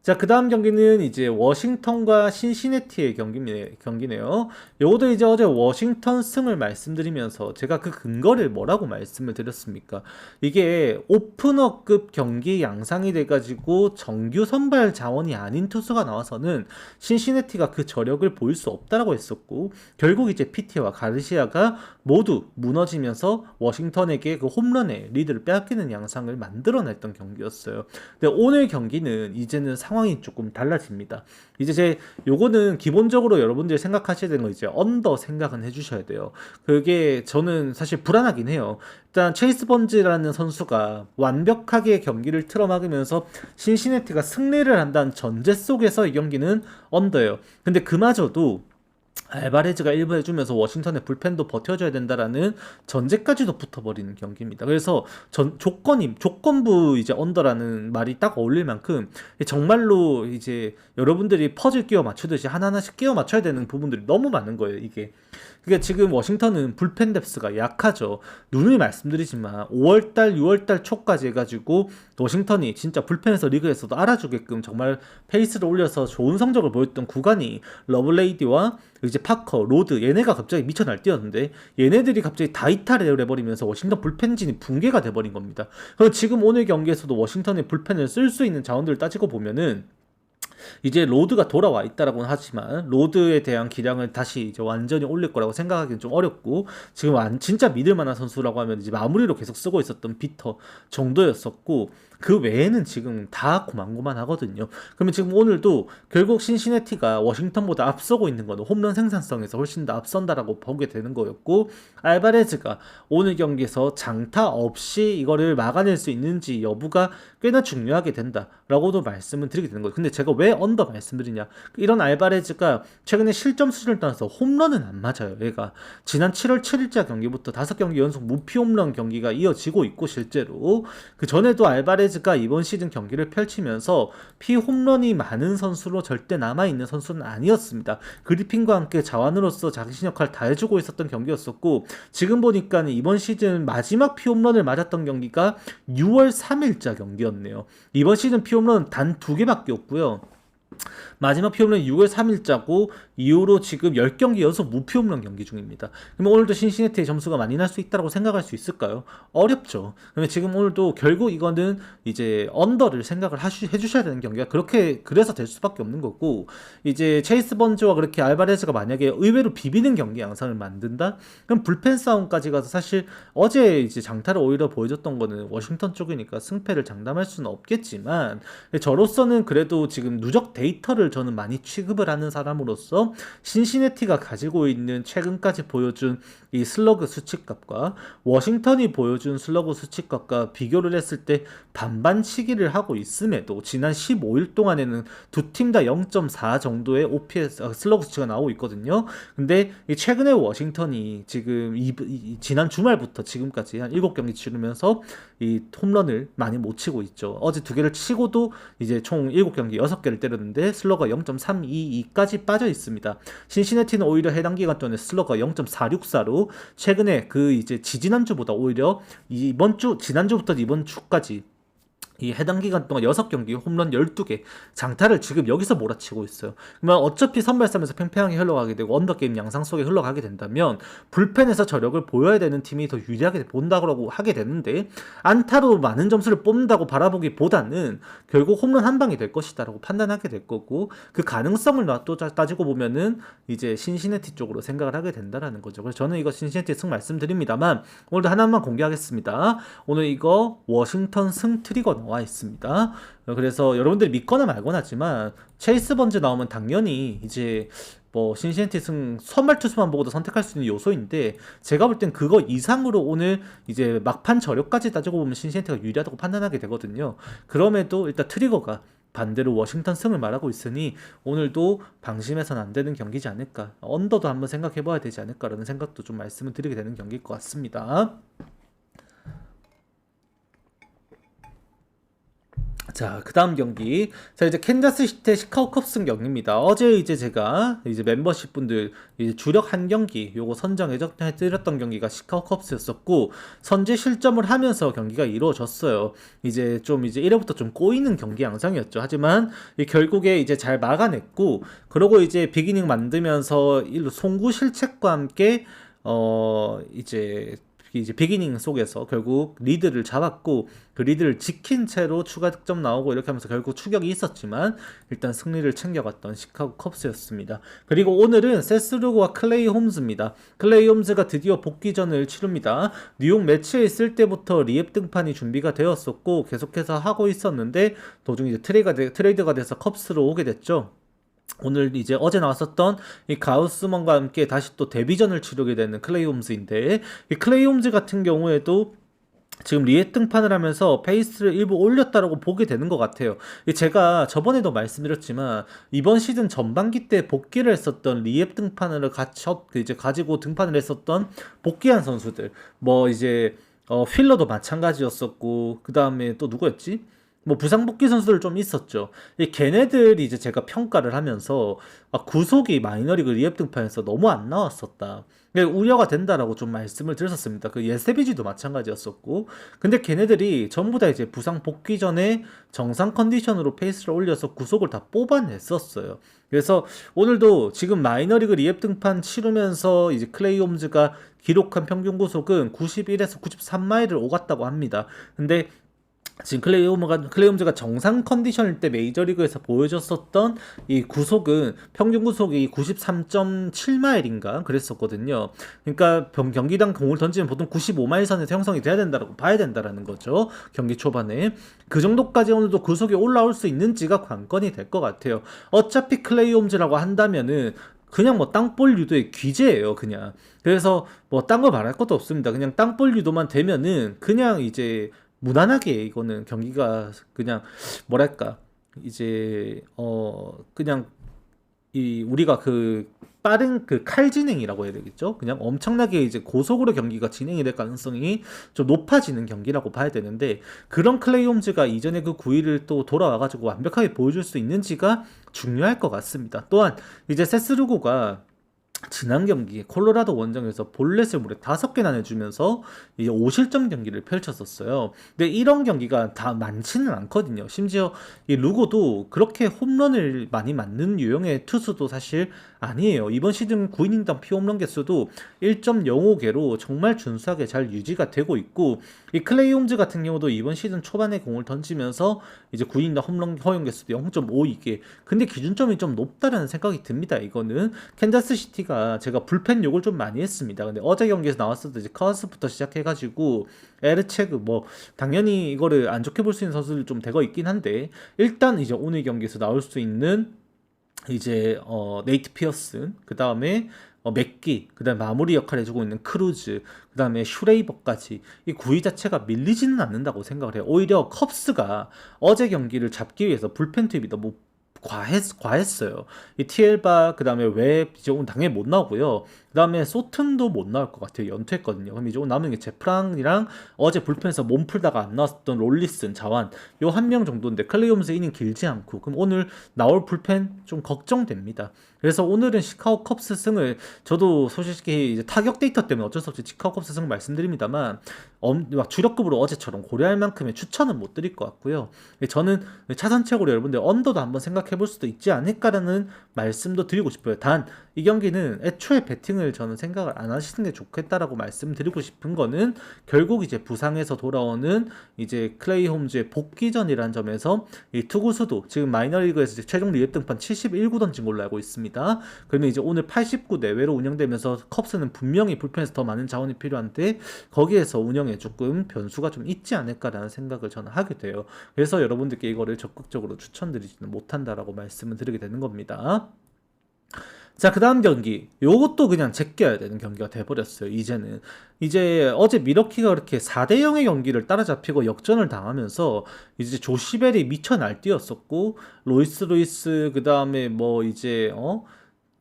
자, 그 다음 경기는 이제 워싱턴과 신시내티의 경기네요. 요것도 이제 어제 워싱턴 승을 말씀드리면서 제가 그 근거를 뭐라고 말씀을 드렸습니까? 이게 오프너급 경기 양상이 돼가지고 정규 선발 자원이 아닌 투수가 나와서는 신시내티가 그 저력을 보일 수 없다라고 했었고, 결국 이제 피티와 가르시아가 모두 무너지면서 워싱턴에게 그 홈런의 리드를 빼앗기는 양상을 만들어냈던 경기였어요. 근데 오늘 경기는 이제는 상황이 조금 달라집니다. 이제 요거는 기본적으로 여러분들이 생각하셔야 되는 거 이제 언더 생각은 해주셔야 돼요. 그게 저는 사실 불안하긴 해요. 일단 체이스 번즈라는 선수가 완벽하게 경기를 틀어막으면서 신시내티가 승리를 한다는 전제 속에서 이 경기는 언더예요. 근데 그마저도 알바레즈가 1부 해주면서 워싱턴의 불펜도 버텨줘야 된다라는 전제까지도 붙어버리는 경기입니다. 그래서 조건부 이제 언더라는 말이 딱 어울릴 만큼 정말로 이제 여러분들이 퍼즐 끼워 맞추듯이 하나하나씩 끼워 맞춰야 되는 부분들이 너무 많은 거예요, 이게. 그러니까 지금 워싱턴은 불펜 뎁스가 약하죠. 누누이 말씀드리지만 5월달, 6월달 초까지 해가지고 워싱턴이 진짜 불펜에서 리그에서도 알아주게끔 정말 페이스를 올려서 좋은 성적을 보였던 구간이 러블레이디와 이제 파커, 로드 얘네가 갑자기 미쳐 날뛰었는데 얘네들이 갑자기 다 이탈을 해버리면서 워싱턴 불펜진이 붕괴가 돼버린 겁니다. 그럼 지금 오늘 경기에서도 워싱턴의 불펜을 쓸 수 있는 자원들을 따지고 보면은 이제 로드가 돌아와 있다라고는 하지만 로드에 대한 기량을 다시 이제 완전히 올릴 거라고 생각하기는 좀 어렵고, 지금 진짜 믿을 만한 선수라고 하면 이제 마무리로 계속 쓰고 있었던 비터 정도였었고, 그 외에는 지금 다 고만고만하거든요. 그러면 지금 오늘도 결국 신시내티가 워싱턴보다 앞서고 있는 거는 홈런 생산성에서 훨씬 더 앞선다라고 보게 되는 거였고, 알바레즈가 오늘 경기에서 장타 없이 이거를 막아낼 수 있는지 여부가 꽤나 중요하게 된다라고도 말씀을 드리게 되는 거예요. 근데 제가 왜 언더 말씀드리냐, 이런 알바레즈가 최근에 실점 수준을 떠나서 홈런은 안 맞아요. 얘가 지난 7월 7일자 경기부터 5경기 연속 무피 홈런 경기가 이어지고 있고, 실제로 그 전에도 알바레즈가 이번 시즌 경기를 펼치면서 피 홈런이 많은 선수로 절대 남아있는 선수는 아니었습니다. 그리핀과 함께 자완으로서 자신 역할을 다 해주고 있었던 경기였었고, 지금 보니까 이번 시즌 마지막 피 홈런을 맞았던 경기가 6월 3일자 경기였네요. 이번 시즌 피 홈런은 단 2개밖에 없고요. 마지막 피홈런은 6월 3일자고 이후로 지금 10경기 연속 무피 홈런 경기 중입니다. 그러면 오늘도 신시내티의 점수가 많이 날 수 있다고 생각할 수 있을까요? 어렵죠. 그러면 지금 오늘도 결국 이거는 이제 언더를 생각을 해주셔야 되는 경기가 그래서 될 수밖에 없는 거고, 이제 체이스 번즈와 그렇게 알바레즈가 만약에 의외로 비비는 경기 양상을 만든다? 그럼 불펜 싸움까지 가서 사실 어제 이제 장타를 오히려 보여줬던 거는 워싱턴 쪽이니까 승패를 장담할 수는 없겠지만, 저로서는 그래도 지금 누적 데이터를 저는 많이 취급을 하는 사람으로서 신시내티가 가지고 있는 최근까지 보여준 이 슬러그 수치값과 워싱턴이 보여준 슬러그 수치값과 비교를 했을 때 반반치기를 하고 있음에도 지난 15일 동안에는 두 팀 다 0.4 정도의 OPS 슬러그 수치가 나오고 있거든요. 근데 최근에 워싱턴이 지금 지난 주말부터 지금까지 한 7경기 치르면서 이 홈런을 많이 못 치고 있죠. 어제 2개를 치고도 이제 총 7경기 6개를 때렸는데 슬러가 0.322까지 빠져 있습니다. 신시내티는 오히려 해당 기간 동안에 슬러가 0.464로 최근에 그 이제 지지난주보다 오히려 지난주부터 이번 주까지 이 해당 기간 동안 6경기 홈런 12개 장타를 지금 여기서 몰아치고 있어요. 그러면 어차피 선발싸움에서 팽팽하게 흘러가게 되고 언더게임 양상 속에 흘러가게 된다면 불펜에서 저력을 보여야 되는 팀이 더 유리하게 본다고 하게 되는데, 안타로 많은 점수를 뽑는다고 바라보기보다는 결국 홈런 한 방이 될 것이다 라고 판단하게 될 거고, 그 가능성을 또 따지고 보면은 이제 신시내티 쪽으로 생각을 하게 된다라는 거죠. 그래서 저는 이거 신시내티 승 말씀드립니다만 오늘도 하나만 공개하겠습니다. 오늘 이거 워싱턴 승 트리거 나와 있습니다. 그래서 여러분들이 믿거나 말거나 하지만 체이스 번즈 나오면 당연히 이제 뭐 신시내티 승 선발 투수만 보고도 선택할 수 있는 요소인데, 제가 볼 땐 그거 이상으로 오늘 이제 막판 저력까지 따지고 보면 신시내티가 유리하다고 판단하게 되거든요. 그럼에도 일단 트리거가 반대로 워싱턴 승을 말하고 있으니 오늘도 방심해서는 안 되는 경기지 않을까, 언더도 한번 생각해봐야 되지 않을까라는 생각도 좀 말씀을 드리게 되는 경기일 것 같습니다. 자, 그 다음 경기. 자, 이제 캔자스시티 시카고 컵스 경기입니다. 어제 이제 제가 이제 멤버십 분들 이제 주력 한 경기 요거 선정해드렸던 경기가 시카고 컵스였었고, 선제 실점을 하면서 경기가 이루어졌어요. 이제 1회부터 좀 꼬이는 경기 양상이었죠. 하지만 결국에 이제 잘 막아냈고, 그러고 이제 비기닝 만들면서 송구 실책과 함께 이제 비기닝 속에서 결국 리드를 잡았고, 그 리드를 지킨 채로 추가 득점 나오고 이렇게 하면서 결국 추격이 있었지만 일단 승리를 챙겨갔던 시카고 컵스였습니다. 그리고 오늘은 세스루그와 클레이 홈즈입니다. 클레이 홈즈가 드디어 복귀전을 치릅니다. 뉴욕 매치에 있을 때부터 리앱 등판이 준비가 되었었고 계속해서 하고 있었는데, 도중 이제 트레이드가 돼서 컵스로 오게 됐죠. 오늘 이제 어제 나왔었던 이 가우스먼과 함께 다시 또 데뷔전을 치르게 되는 클레이 홈즈인데, 이 클레이 홈즈 같은 경우에도 지금 리액 등판을 하면서 페이스를 일부 올렸다라고 보게 되는 것 같아요. 제가 저번에도 말씀드렸지만 이번 시즌 전반기 때 복귀를 했었던 리앱 등판을 이제 가지고 등판을 했었던 복귀한 선수들, 뭐 이제 필러도 마찬가지였었고, 그 다음에 또 누구였지? 뭐 부상 복귀 선수들 좀 있었죠. 걔네들이 이제 제가 평가를 하면서 구속이 마이너리그 리앱 등판에서 너무 안 나왔었다, 우려가 된다라고 좀 말씀을 드렸었습니다. 그 예세비지도 마찬가지였었고, 근데 걔네들이 전부 다 이제 부상 복귀 전에 정상 컨디션으로 페이스를 올려서 구속을 다 뽑아냈었어요. 그래서 오늘도 지금 마이너리그 리앱 등판 치르면서 이제 클레이 홈즈가 기록한 평균 구속은 91에서 93마일을 오갔다고 합니다. 근데 지금 클레이 홈즈가 정상 컨디션일 때 메이저리그에서 보여줬었던 이 구속은 평균 구속이 93.7마일인가 그랬었거든요. 그러니까 경기당 공을 던지면 보통 95마일 선에서 형성이 돼야 된다고 봐야 된다라는 거죠. 경기 초반에 그 정도까지 오늘도 구속이 올라올 수 있는지가 관건이 될 것 같아요. 어차피 클레이 홈즈라고 한다면은 그냥 뭐 땅볼 유도의 귀재예요, 그냥. 그래서 뭐 딴 거 말할 것도 없습니다. 그냥 땅볼 유도만 되면은 그냥 이제 무난하게 이거는 경기가 그냥 뭐랄까 이제 그냥 우리가 그 빠른 그 칼진행이라고 해야 되겠죠? 그냥 엄청나게 이제 고속으로 경기가 진행이 될 가능성이 좀 높아지는 경기라고 봐야 되는데, 그런 클레이 홈즈가 이전에 그 9위를 또 돌아와가지고 완벽하게 보여줄 수 있는지가 중요할 것 같습니다. 또한 이제 세스루고가 지난 경기에 콜로라도 원정에서 볼넷을 무려 5개나 내주면서 이제 5실점 경기를 펼쳤었어요. 근데 이런 경기가 다 많지는 않거든요. 심지어 이 루고도 그렇게 홈런을 많이 맞는 유형의 투수도 사실 아니에요. 이번 시즌 9이닝당 피홈런 개수도 1.05개로 정말 준수하게 잘 유지가 되고 있고, 이 클레이 홈즈 같은 경우도 이번 시즌 초반에 공을 던지면서 이제 9이닝당 홈런 허용 개수도 0.52개. 근데 기준점이 좀 높다라는 생각이 듭니다. 이거는 캔자스 시티가 제가 불펜 욕을 좀 많이 했습니다. 근데 어제 경기에서 나왔을 때 이제 카우스부터 시작해가지고 에르체그 뭐 당연히 이거를 안 좋게 볼 수 있는 선수들 좀 되고 있긴 한데, 일단 이제 오늘 경기에서 나올 수 있는 이제 네이트 피어슨, 그 다음에 맥기, 그 다음에 마무리 역할 해주고 있는 크루즈, 그 다음에 슈레이버까지 이 구위 자체가 밀리지는 않는다고 생각을 해요. 오히려 컵스가 어제 경기를 잡기 위해서 불펜 투입이 너무 과했어요. 이 티엘바, 그 다음에 웹 이제 오늘 당연히 못 나오고요. 그 다음에 소튼도 못 나올 것 같아요. 연투했거든요. 그럼 이제 오늘 남은 게 제프랑이랑 어제 불펜에서 몸 풀다가 안 나왔던 롤리슨, 자완 요 한 명 정도인데, 클레이 홈즈 이닝 길지 않고, 그럼 오늘 나올 불펜 좀 걱정됩니다. 그래서 오늘은 시카고 컵스 승을, 저도 솔직히 이제 타격 데이터 때문에 어쩔 수 없이 시카고 컵스 승 말씀드립니다만, 막 주력급으로 어제처럼 고려할 만큼의 추천은 못 드릴 것 같고요. 저는 차선책으로 여러분들 언더도 한번 생각해 볼 수도 있지 않을까라는 말씀도 드리고 싶어요. 단 이 경기는 애초에 배팅을 저는 생각을 안 하시는 게 좋겠다라고 말씀드리고 싶은 거는, 결국 이제 부상에서 돌아오는 이제 클레이 홈즈의 복귀전이라는 점에서 이 투구수도 지금 마이너리그에서 최종 리앱 등판 71구 던진 걸로 알고 있습니다. 그러면 이제 오늘 89 내외로 운영되면서 컵스는 분명히 불펜에서 더 많은 자원이 필요한데, 거기에서 운영에 조금 변수가 좀 있지 않을까라는 생각을 저는 하게 돼요. 그래서 여러분들께 이거를 적극적으로 추천드리지는 못한다라고 말씀을 드리게 되는 겁니다. 자, 그 다음 경기, 요것도 그냥 제껴야 되는 경기가 돼버렸어요. 이제는 이제 어제 미러키가 그렇게 4대0의 경기를 따라잡히고 역전을 당하면서 이제 조시벨이 미쳐 날뛰었었고, 로이스 그 다음에 뭐 이제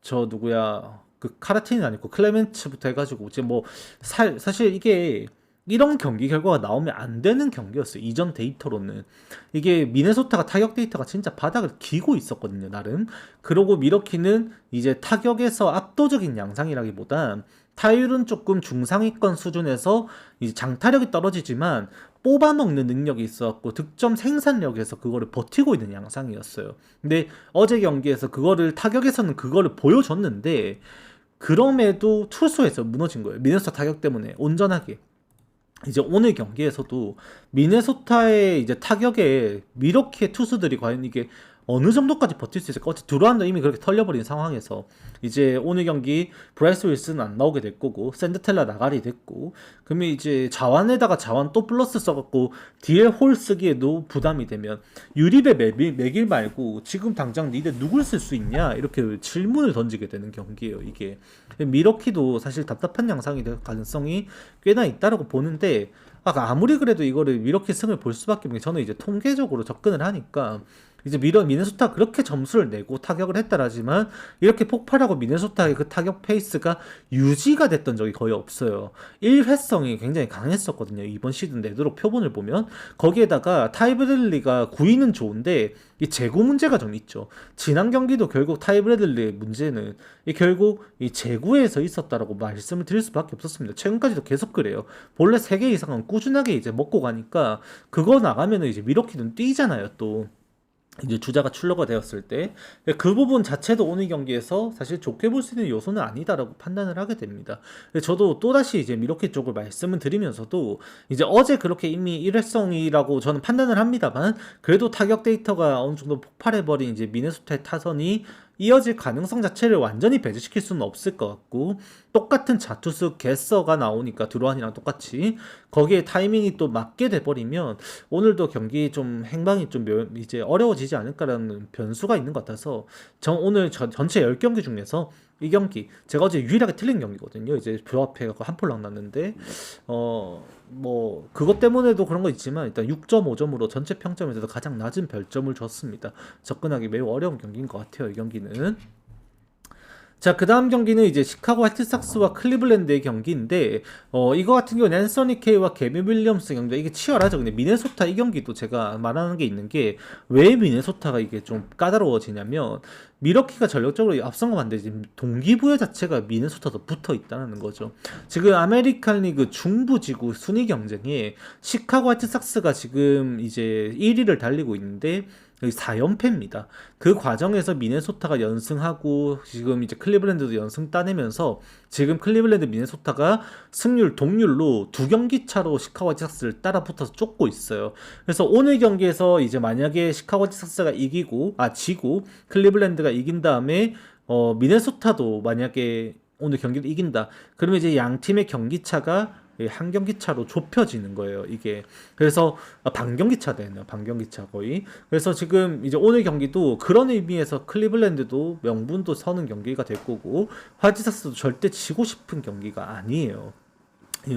저 누구야, 그 카라틴이 아니고 클레멘츠부터 해가지고 이제 뭐 사실 이게 이런 경기 결과가 나오면 안 되는 경기였어요. 이전 데이터로는. 이게 미네소타가 타격 데이터가 진짜 바닥을 기고 있었거든요, 나름. 그러고 미러키는 이제 타격에서 압도적인 양상이라기보단 타율은 조금 중상위권 수준에서 이제 장타력이 떨어지지만 뽑아먹는 능력이 있었고 득점 생산력에서 그거를 버티고 있는 양상이었어요. 근데 어제 경기에서 그거를 타격에서는 그거를 보여줬는데 그럼에도 투수에서 무너진 거예요. 미네소타 타격 때문에 온전하게. 이제 오늘 경기에서도 미네소타의 이제 타격에 미러키의 투수들이 과연 이게 어느 정도까지 버틸 수 있을까? 어차피 두란도 이미 그렇게 털려버린 상황에서 이제 오늘 경기 브라이스 윌슨은 안 나오게 될 거고 샌드텔라 나가리 됐고 그러면 이제 자완에다가 자완 또 플러스 써갖고 DL 홀 쓰기에도 부담이 되면 유립에 매길 말고 지금 당장 니네 누굴 쓸 수 있냐 이렇게 질문을 던지게 되는 경기예요. 이게 미러키도 사실 답답한 양상이 될 가능성이 꽤나 있다라고 보는데 아무리 그래도 이거를 미러키 승을 볼 수밖에 없는 게 저는 이제 통계적으로 접근을 하니까 이제 미네소타 그렇게 점수를 내고 타격을 했다라지만 이렇게 폭발하고 미네소타의 그 타격 페이스가 유지가 됐던 적이 거의 없어요. 일회성이 굉장히 강했었거든요. 이번 시즌 내도록 표본을 보면 거기에다가 타이브레들리가 구위는 좋은데 이 제구 문제가 좀 있죠. 지난 경기도 결국 타이브레들리의 문제는 결국 이 제구에서 있었다라고 말씀을 드릴 수밖에 없었습니다. 최근까지도 계속 그래요. 본래 3개 이상은 꾸준하게 이제 먹고 가니까 그거 나가면은 이제 미러키는 뛰잖아요, 또. 이제 주자가 출루가 되었을 때 그 부분 자체도 오늘 경기에서 사실 좋게 볼 수 있는 요소는 아니다라고 판단을 하게 됩니다. 저도 또다시 이제 미러키 쪽을 말씀을 드리면서도 이제 어제 그렇게 이미 일회성이라고 저는 판단을 합니다만 그래도 타격 데이터가 어느 정도 폭발해버린 이제 미네소타의 타선이 이어질 가능성 자체를 완전히 배제시킬 수는 없을 것 같고 똑같은 자투수 개서가 나오니까 드루안이랑 똑같이 거기에 타이밍이 또 맞게 돼버리면 오늘도 경기 좀 행방이 좀 이제 어려워지지 않을까라는 변수가 있는 것 같아서 오늘 전체 10경기 중에서 이 경기 제가 어제 유일하게 틀린 경기거든요. 이제 표 앞에 한 폴락 났는데 뭐 그것 때문에도 그런 거 있지만 일단 6.5점으로 전체 평점에서도 가장 낮은 별점을 줬습니다. 접근하기 매우 어려운 경기인 것 같아요. 이 경기는. 자, 그 다음 경기는 이제 시카고 화이트삭스와 클리블랜드의 경기인데, 이거 같은 경우는 앤서니 케이와 개빈 윌리엄스 경기, 이게 치열하죠. 근데 미네소타 이 경기도 제가 말하는 게 있는 게, 왜 미네소타가 이게 좀 까다로워지냐면, 미러키가 전력적으로 앞선 거 반대 지금 동기부여 자체가 미네소타도 붙어 있다는 거죠. 지금 아메리칸 리그 중부지구 순위 경쟁에 시카고 화이트삭스가 지금 이제 1위를 달리고 있는데, 4연패입니다. 그 과정에서 미네소타가 연승하고 지금 이제 클리블랜드도 연승 따내면서 지금 클리블랜드 미네소타가 승률 동률로 2경기 차로 시카고 화이트삭스를 따라붙어서 쫓고 있어요. 그래서 오늘 경기에서 이제 만약에 시카고 화이트삭스가 지고 클리블랜드가 이긴 다음에 미네소타도 만약에 오늘 경기를 이긴다. 그러면 이제 양 팀의 경기 차가 한 경기 차로 좁혀지는 거예요, 이게. 그래서 반경기 차 되네요, 반경기 차 거의. 그래서 지금 이제 오늘 경기도 그런 의미에서 클리블랜드도 명분도 서는 경기가 될 거고, 화이트삭스도 절대 지고 싶은 경기가 아니에요.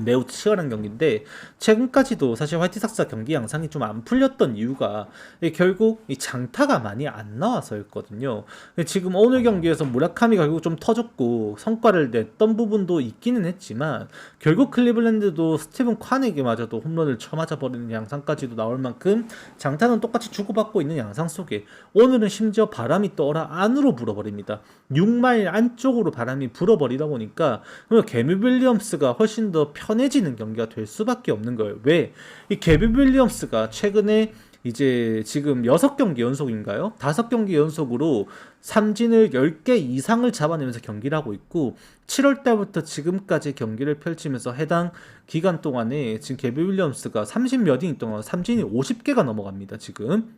매우 치열한 경기인데 최근까지도 사실 화이트삭스 경기 양상이 좀 안 풀렸던 이유가 결국 이 장타가 많이 안 나와서였거든요. 지금 오늘 경기에서 무라카미가 결국 좀 터졌고 성과를 냈던 부분도 있기는 했지만 결국 클리블랜드도 스티븐 칸에게마저도 홈런을 쳐맞아 버리는 양상까지도 나올 만큼 장타는 똑같이 주고받고 있는 양상 속에 오늘은 심지어 바람이 떠라 안으로 불어버립니다. 6마일 안쪽으로 바람이 불어버리다 보니까 개미 윌리엄스가 훨씬 더 편해지는 경기가 될 수밖에 없는 거예요. 왜? 이 개빈 윌리엄스가 최근에 이제 지금 6경기 연속인가요? 5경기 연속으로 삼진을 10개 이상을 잡아내면서 경기를 하고 있고 7월 달부터 지금까지 경기를 펼치면서 해당 기간 동안에 지금 개빈 윌리엄스가 30몇 이닝 동안 삼진이 50개가 넘어갑니다. 지금.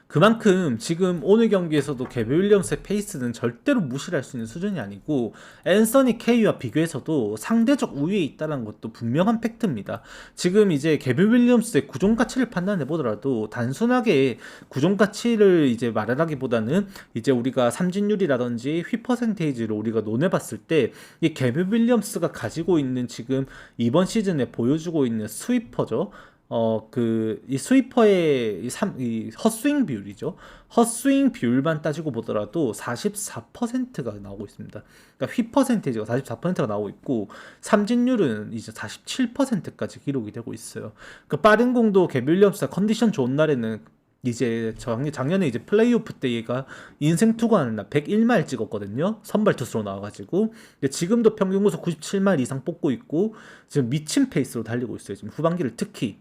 그만큼 지금 오늘 경기에서도 개빈 윌리엄스의 페이스는 절대로 무시할 수 있는 수준이 아니고 앤서니 케이와 비교해서도 상대적 우위에 있다는 것도 분명한 팩트입니다. 지금 이제 개빈 윌리엄스의 구종 가치를 판단해 보더라도 단순하게 구종 가치를 이제 말하기보다는 이제 우리가 삼진율이라든지 휘 퍼센테이지를 우리가 논해 봤을 때 이 개빈 윌리엄스가 가지고 있는 지금 이번 시즌에 보여주고 있는 스위퍼죠. 이 스위퍼의 이 헛스윙 비율이죠. 헛스윙 비율만 따지고 보더라도 44%가 나오고 있습니다. 그러니까 휘 퍼센테이지가 44%가 나오고 있고, 삼진율은 이제 47%까지 기록이 되고 있어요. 그 빠른 공도 개비 윌리엄스가 컨디션 좋은 날에는 이제 작년에 이제 플레이오프 때 얘가 인생 투구하는 날 101마일 찍었거든요. 선발 투수로 나와가지고. 근데 지금도 평균 구속 97마일 이상 뽑고 있고, 지금 미친 페이스로 달리고 있어요. 지금 후반기를 특히.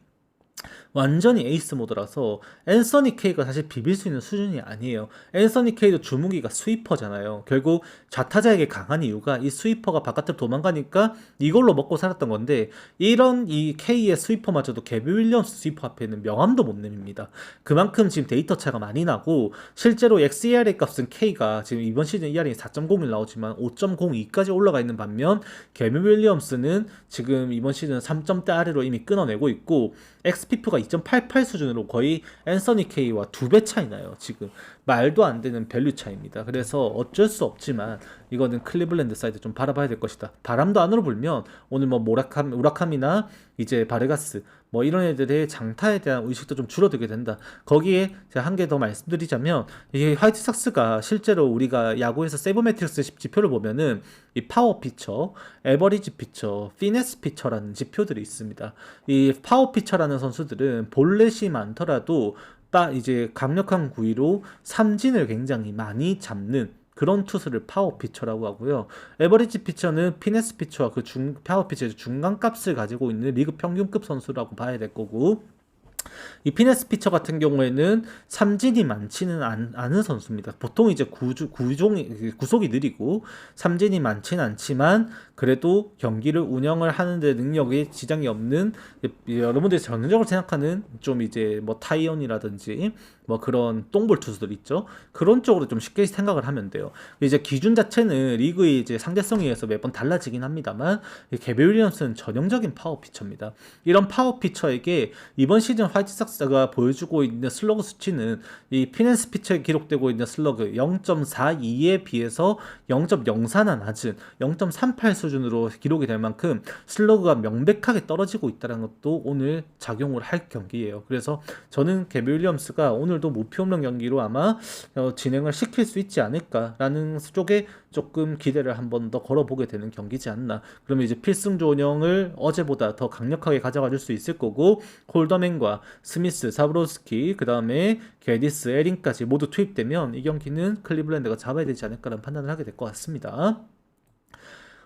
완전히 에이스 모드라서 앤서니 케이가 사실 비빌 수 있는 수준이 아니에요. 앤서니 케이도 주무기가 스위퍼잖아요. 결국 좌타자에게 강한 이유가 이 스위퍼가 바깥으로 도망가니까 이걸로 먹고 살았던 건데, 이런 이 케이의 스위퍼마저도 개비 윌리엄스 스위퍼 앞에는 명함도 못 내밉니다. 그만큼 지금 데이터 차가 많이 나고, 실제로 xERA 값은 케이가 지금 이번 시즌 ERA 4.01 나오지만 5.02까지 올라가 있는 반면, 개비 윌리엄스는 지금 이번 시즌 3점대 아래로 이미 끊어내고 있고, xFIF가 2.88 수준으로 거의 앤서니 케이와 2배 차이 나요. 지금 말도 안 되는 밸류 차이입니다. 그래서 어쩔 수 없지만 이거는 클리블랜드 사이드 좀 바라봐야 될 것이다. 바람도 안으로 불면 오늘 뭐 우라카미나 이제 바르가스 뭐 이런 애들의 장타에 대한 의식도 좀 줄어들게 된다. 거기에 제가 한 개 더 말씀드리자면, 이게 화이트삭스가 실제로 우리가 야구에서 세이버매트릭스 지표를 보면은 이 파워 피처, 에버리지 피처, 피네스 피처라는 지표들이 있습니다. 이 파워 피처라는 선수들은 볼넷이 많더라도 딱 이제 강력한 구위로 삼진을 굉장히 많이 잡는 그런 투수를 파워 피처라고 하고요. 에버리지 피처는 피네스 피처와 그 파워 피처의 중간값을 가지고 있는 리그 평균급 선수라고 봐야 될 거고, 이 피네스 피처 같은 경우에는 삼진이 많지는 않은 선수입니다. 보통 이제 구속이 느리고 삼진이 많지는 않지만 그래도 경기를 운영을 하는데 능력에 지장이 없는, 여러분들이 전형적으로 생각하는 좀 이제 뭐 타이언이라든지 뭐 그런 똥볼 투수들 있죠. 그런 쪽으로 좀 쉽게 생각을 하면 돼요. 이제 기준 자체는 리그의 이제 상대성에 의해서 매번 달라지긴 합니다만, 개비 윌리엄스는 전형적인 파워 피처입니다. 이런 파워 피처에게 이번 시즌 화이트삭스가 보여주고 있는 슬러그 수치는 이 피네스 피처에 기록되고 있는 슬러그 0.42에 비해서 0.04나 낮은 0.38 수준으로 기록이 될 만큼 슬러그가 명백하게 떨어지고 있다는 것도 오늘 작용을 할 경기예요. 그래서 저는 개비 윌리엄스가 오늘도 무피 홈런 경기로 아마 진행을 시킬 수 있지 않을까라는 쪽에 조금 기대를 한 번 더 걸어보게 되는 경기지 않나. 그러면 이제 필승 조은영을 어제보다 더 강력하게 가져가 줄 수 있을 거고, 홀더맨과 스미스, 사브로스키, 그 다음에 게디스, 에린까지 모두 투입되면 이 경기는 클리블랜드가 잡아야 되지 않을까라는 판단을 하게 될 것 같습니다.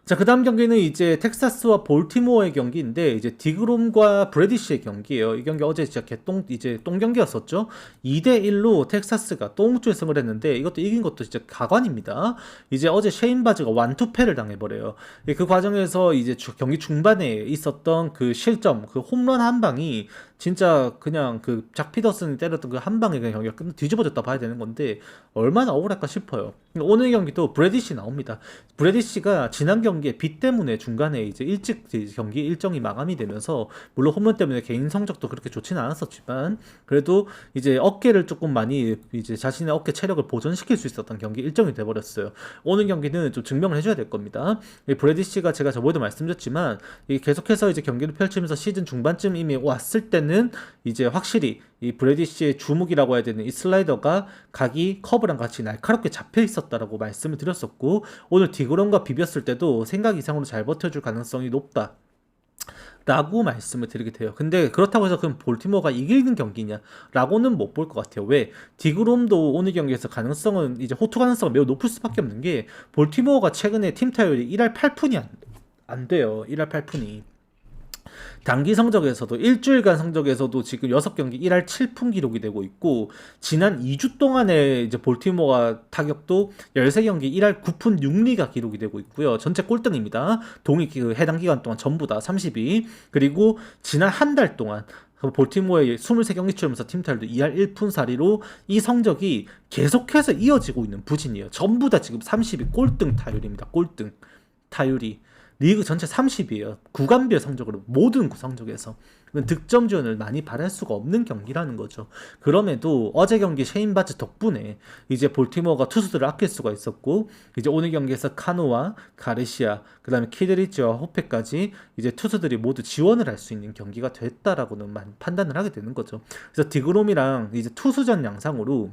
자, 그 다음 경기는 이제 텍사스와 볼티모어의 경기인데, 이제 디그롬과 브래디시의 경기예요. 이 경기 어제 진짜 이제 똥 경기였었죠. 2대1로 텍사스가 똥주에 승을 했는데, 이것도 이긴 것도 진짜 가관입니다. 이제 어제 셰인 바즈가 완투패를 당해버려요. 그 과정에서 이제 경기 중반에 있었던 그 실점, 그 홈런 한 방이 진짜 그냥 그 작 피더슨이 때렸던 그 한 방에 그냥 경기가 뒤집어졌다 봐야 되는 건데, 얼마나 억울할까 싶어요. 오늘 경기도 브래디시 나옵니다. 브래디시가 지난 경기에 비 때문에 중간에 이제 일찍 경기 일정이 마감이 되면서, 물론 홈런 때문에 개인 성적도 그렇게 좋지는 않았었지만 그래도 이제 어깨를 조금 많이 이제 자신의 어깨 체력을 보존시킬 수 있었던 경기 일정이 돼버렸어요. 오늘 경기는 좀 증명을 해줘야 될 겁니다. 브래디시가 제가 저번에도 말씀드렸지만 계속해서 이제 경기를 펼치면서 시즌 중반쯤 이미 왔을 때는 이제 확실히 이 브래디시의 주목이라고 해야 되는 이 슬라이더가 각이 커브랑 같이 날카롭게 잡혀 있었다라고 말씀을 드렸었고, 오늘 디그롬과 비볐을 때도 생각 이상으로 잘 버텨줄 가능성이 높다 라고 말씀을 드리게 돼요. 근데 그렇다고 해서 그럼 볼티모어가 이기는 경기냐 라고는 못 볼 것 같아요. 왜? 디그롬도 오늘 경기에서 가능성은 이제 호투 가능성은 매우 높을 수밖에 없는 게, 볼티모어가 최근에 팀 타율이 1할 8푼이 안 돼요. 1할 8푼이. 단기 성적에서도 일주일간 성적에서도 지금 6경기 1할 7푼 기록이 되고 있고, 지난 2주 동안에 이제 볼티모어가 타격도 13경기 1할 9푼 6리가 기록이 되고 있고요. 전체 꼴등입니다. 동일 그 해당 기간 동안 전부 다 32. 그리고 지난 한 달 동안 볼티모어의 23경기 치르면서 팀 타율도 2할 1푼 4리로 이 성적이 계속해서 이어지고 있는 부진이에요. 전부 다 지금 32 꼴등 타율입니다. 꼴등 타율이. 리그 전체 30이에요. 구간별 성적으로 모든 성적에서 득점권을 많이 바랄 수가 없는 경기라는 거죠. 그럼에도 어제 경기 셰인 바츠 덕분에 이제 볼티모어가 투수들을 아낄 수가 있었고 이제 오늘 경기에서 카노와 가르시아 그다음에 키드리치와 호페까지 이제 투수들이 모두 지원을 할 수 있는 경기가 됐다라고는 판단을 하게 되는 거죠. 그래서 디그롬이랑 이제 투수전 양상으로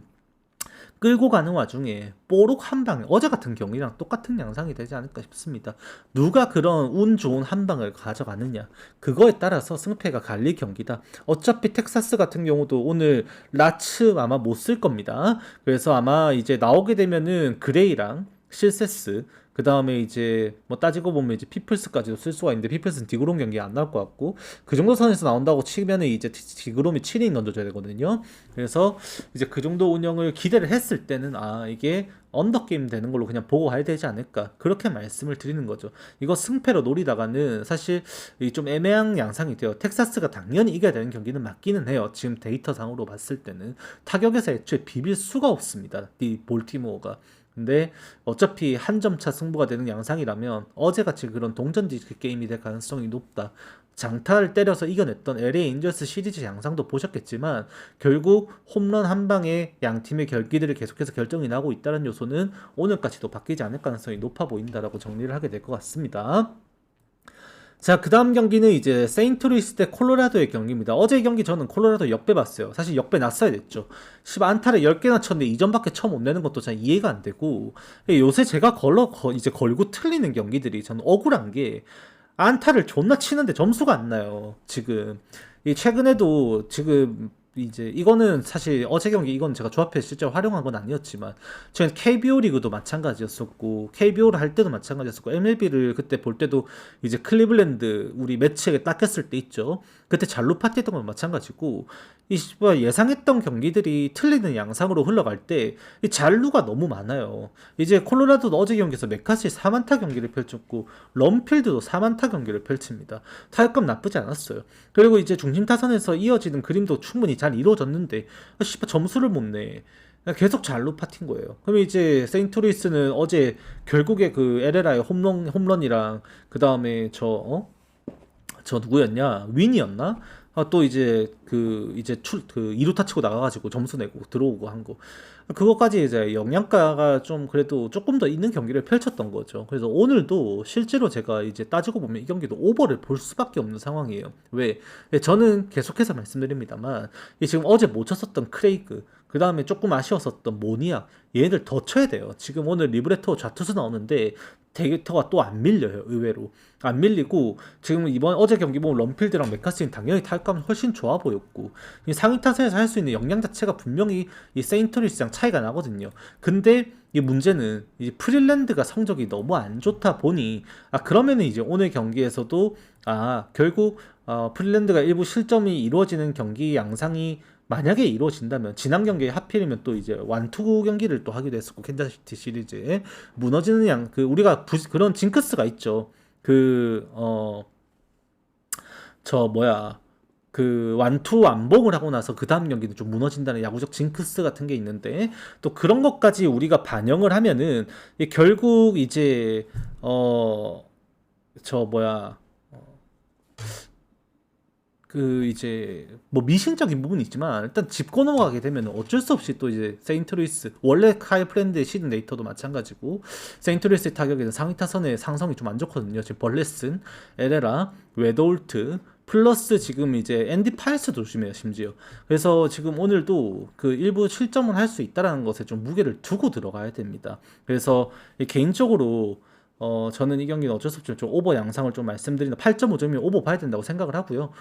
끌고 가는 와중에 뽀록 한 방에 어제 같은 경우랑 똑같은 양상이 되지 않을까 싶습니다. 누가 그런 운 좋은 한 방을 가져가느냐 그거에 따라서 승패가 갈릴 경기다. 어차피 텍사스 같은 경우도 오늘 라츠 아마 못 쓸 겁니다. 그래서 아마 이제 나오게 되면은 그레이랑 실세스 그 다음에 이제 뭐 따지고 보면 이제 피플스까지도 쓸 수가 있는데 피플스는 디그롬 경기에 안 나올 것 같고 그 정도 선에서 나온다고 치면은 이제 디그롬이 7이닝 던져줘야 되거든요. 그래서 이제 그 정도 운영을 기대를 했을 때는 아 이게 언더게임 되는 걸로 그냥 보고 가야 되지 않을까 그렇게 말씀을 드리는 거죠. 이거 승패로 노리다가는 사실 좀 애매한 양상이 돼요. 텍사스가 당연히 이겨야 되는 경기는 맞기는 해요. 지금 데이터상으로 봤을 때는 타격에서 애초에 비빌 수가 없습니다. 이 볼티모어가. 근데 어차피 한 점 차 승부가 되는 양상이라면 어제같이 그런 동전지기 게임이 될 가능성이 높다. 장타를 때려서 이겨냈던 LA 인저스 시리즈 양상도 보셨겠지만 결국 홈런 한 방에 양 팀의 경기들이 계속해서 결정이 나고 있다는 요소는 오늘까지도 바뀌지 않을 가능성이 높아 보인다라고 정리를 하게 될 것 같습니다. 자, 그 다음 경기는 이제 세인트루이스 대 콜로라도의 경기입니다. 어제 경기 저는 콜로라도 역배 봤어요. 사실 역배 났어야 됐죠. 안타를 10개나 쳤는데 2점밖에 처음 못 내는 것도 잘 이해가 안 되고 요새 제가 이제 걸고 틀리는 경기들이 저는 억울한 게 안타를 존나 치는데 점수가 안 나요. 지금 최근에도 지금 이제 이거는 사실 어제 경기 이건 제가 조합해 실제로 활용한 건 아니었지만 저는 KBO 리그도 마찬가지였었고 KBO를 할 때도 마찬가지였었고 MLB를 그때 볼 때도 이제 클리블랜드 우리 매치에 닦였을 때 있죠. 그때 잘루 파티했던 건 마찬가지고 이 예상했던 경기들이 틀리는 양상으로 흘러갈 때 이 잘루가 너무 많아요. 이제 콜로라도도 어제 경기에서 메카시 4만타 경기를 펼쳤고 럼필드도 4만타 경기를 펼칩니다. 타격감 나쁘지 않았어요. 그리고 이제 중심 타선에서 이어지는 그림도 충분히 잘 이루어졌는데 점수를 못 내. 계속 잘루 파틴 거예요. 그럼 이제 세인트루이스는 어제 결국에 그 에레라의 홈런이랑 그 다음에 저 누구였냐? 윈이었나? 또 이제 그 2루타 치고 나가가지고 점수 내고 들어오고 한 거. 그것까지 이제 영양가가 좀 그래도 조금 더 있는 경기를 펼쳤던 거죠. 그래서 오늘도 실제로 제가 이제 따지고 보면 이 경기도 오버를 볼 수밖에 없는 상황이에요. 왜? 저는 계속해서 말씀드립니다만 지금 어제 못 쳤었던 크레이그 그 다음에 조금 아쉬웠었던 모니악 얘네들 더 쳐야 돼요. 지금 오늘 리브레토 좌투수 나오는데 데이터가 또 안 밀려요. 의외로 안 밀리고 지금 이번 어제 경기 보면 럼필드랑 메카스는 당연히 타격감은 훨씬 좋아 보였고 이 상위 타선에서 할 수 있는 역량 자체가 분명히 이 세인트루이스랑 차이가 나거든요. 근데 이 문제는 이제 프릴랜드가 성적이 너무 안 좋다 보니 그러면은 이제 오늘 경기에서도 결국 프릴랜드가 일부 실점이 이루어지는 경기 양상이 만약에 이루어진다면 지난 경기에 하필이면 또 이제 완투 경기를 또 하기도 했었고 캔자스시티 시리즈에 무너지는 우리가 그런 징크스가 있죠. 완투 완봉을 하고 나서 그 다음 경기는 좀 무너진다는 야구적 징크스 같은 게 있는데 또 그런 것까지 우리가 반영을 하면은 결국 이제 이제 뭐 미신적인 부분이 있지만 일단 짚고 넘어가게 되면 어쩔 수 없이 또 이제 세인트루이스 원래 카일 프렌드의 시즌 데이터도 마찬가지고 세인트루이스의 타격에는 상위 타선의 상성이 좀 안 좋거든요. 지금 벌레슨, 에레라, 웨돌트 플러스 지금 이제 앤디 파이스도 조심해요. 심지어 그래서 지금 오늘도 그 일부 실점을 할 수 있다라는 것에 좀 무게를 두고 들어가야 됩니다. 그래서 개인적으로 저는 이 경기는 어쩔 수 없죠. 좀 오버 양상을 좀 말씀드린다. 8.5점이면 오버 봐야 된다고 생각을 하고요.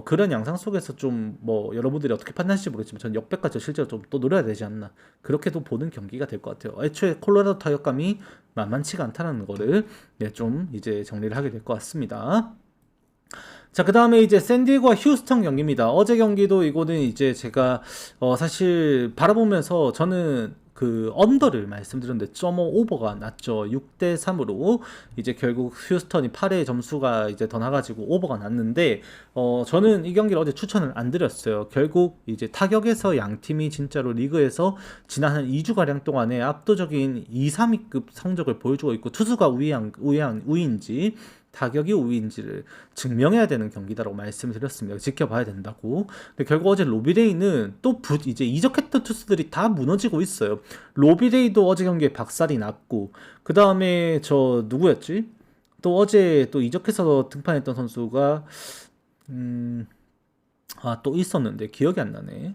그런 양상 속에서 좀 뭐 여러분들이 어떻게 판단하실지 모르겠지만 저는 역배까지 실제로 좀 또 노려야 되지 않나. 그렇게도 보는 경기가 될 것 같아요. 애초에 콜로라도 타격감이 만만치가 않다는 거를 좀 이제 정리를 하게 될 것 같습니다. 자, 그 다음에 이제 샌디에고와 휴스턴 경기입니다. 어제 경기도 이거는 이제 제가 사실 바라보면서 저는 그 언더를 말씀드렸는데 0.5 오버가 났죠. 6대3으로 이제 결국 휴스턴이 8회 점수가 이제 더 나가지고 오버가 났는데 저는 이 경기를 어제 추천을 안 드렸어요. 결국 이제 타격에서 양 팀이 진짜로 리그에서 지난 한 2주가량 동안에 압도적인 2, 3위급 성적을 보여주고 있고 투수가 우위인지 타격이 우위인지를 증명해야 되는 경기다라고 말씀을 드렸습니다. 지켜봐야 된다고. 근데 결국 어제 로비레이는 또 이제 이적했던 투수들이 다 무너지고 있어요. 로비레이도 어제 경기에 박살이 났고, 그 다음에 저 누구였지? 또 어제 또 이적해서 등판했던 선수가 또 있었는데 기억이 안 나네.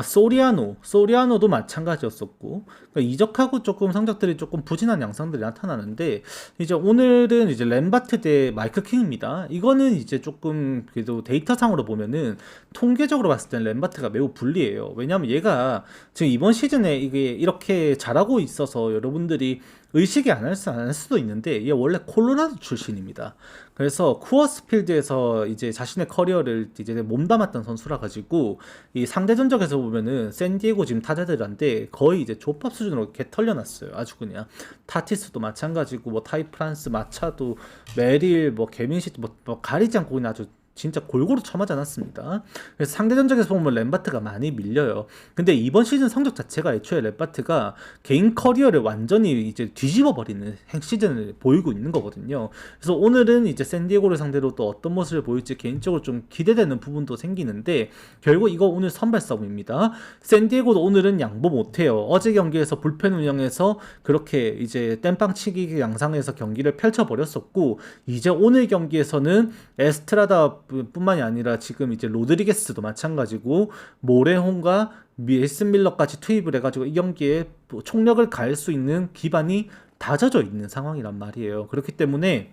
소리아노도 마찬가지였었고, 그러니까 이적하고 조금 성적들이 조금 부진한 양상들이 나타나는데, 이제 오늘은 이제 램바트 대 마이클 킹입니다. 이거는 이제 조금 그래도 데이터상으로 보면은 통계적으로 봤을 때는 램바트가 매우 불리해요. 왜냐면 얘가 지금 이번 시즌에 이게 이렇게 잘하고 있어서 여러분들이 의식이 안 할 수도 있는데, 얘 원래 콜로라도 출신입니다. 그래서 쿠어스필드에서 이제 자신의 커리어를 이제 몸담았던 선수라 가지고, 이 상대 전적에서 보면은 샌디에고 지금 타자들한테 거의 이제 족밥 수준으로 이렇게 털려놨어요. 아주 그냥 타티스도 마찬가지고, 뭐 타이 프란스, 마차도, 메릴, 뭐 개민시티, 뭐 가리지 않고 그냥 아주 진짜 골고루 쳐맞아 놨습니다. 그래서 상대 전적에서 보면 램바트가 많이 밀려요. 근데 이번 시즌 성적 자체가 애초에 램바트가 개인 커리어를 완전히 이제 뒤집어 버리는 시즌을 보이고 있는 거거든요. 그래서 오늘은 이제 샌디에고를 상대로 또 어떤 모습을 보일지 개인적으로 좀 기대되는 부분도 생기는데, 결국 이거 오늘 선발 싸움입니다. 샌디에고도 오늘은 양보 못해요. 어제 경기에서 불펜 운영해서 그렇게 이제 땜빵치기 양상에서 경기를 펼쳐버렸었고, 이제 오늘 경기에서는 에스트라다 뿐만이 아니라 지금 이제 로드리게스도 마찬가지고, 모레혼과 에이슨 밀러까지 투입을 해가지고 이 경기에 총력을 가할 수 있는 기반이 다져져 있는 상황이란 말이에요. 그렇기 때문에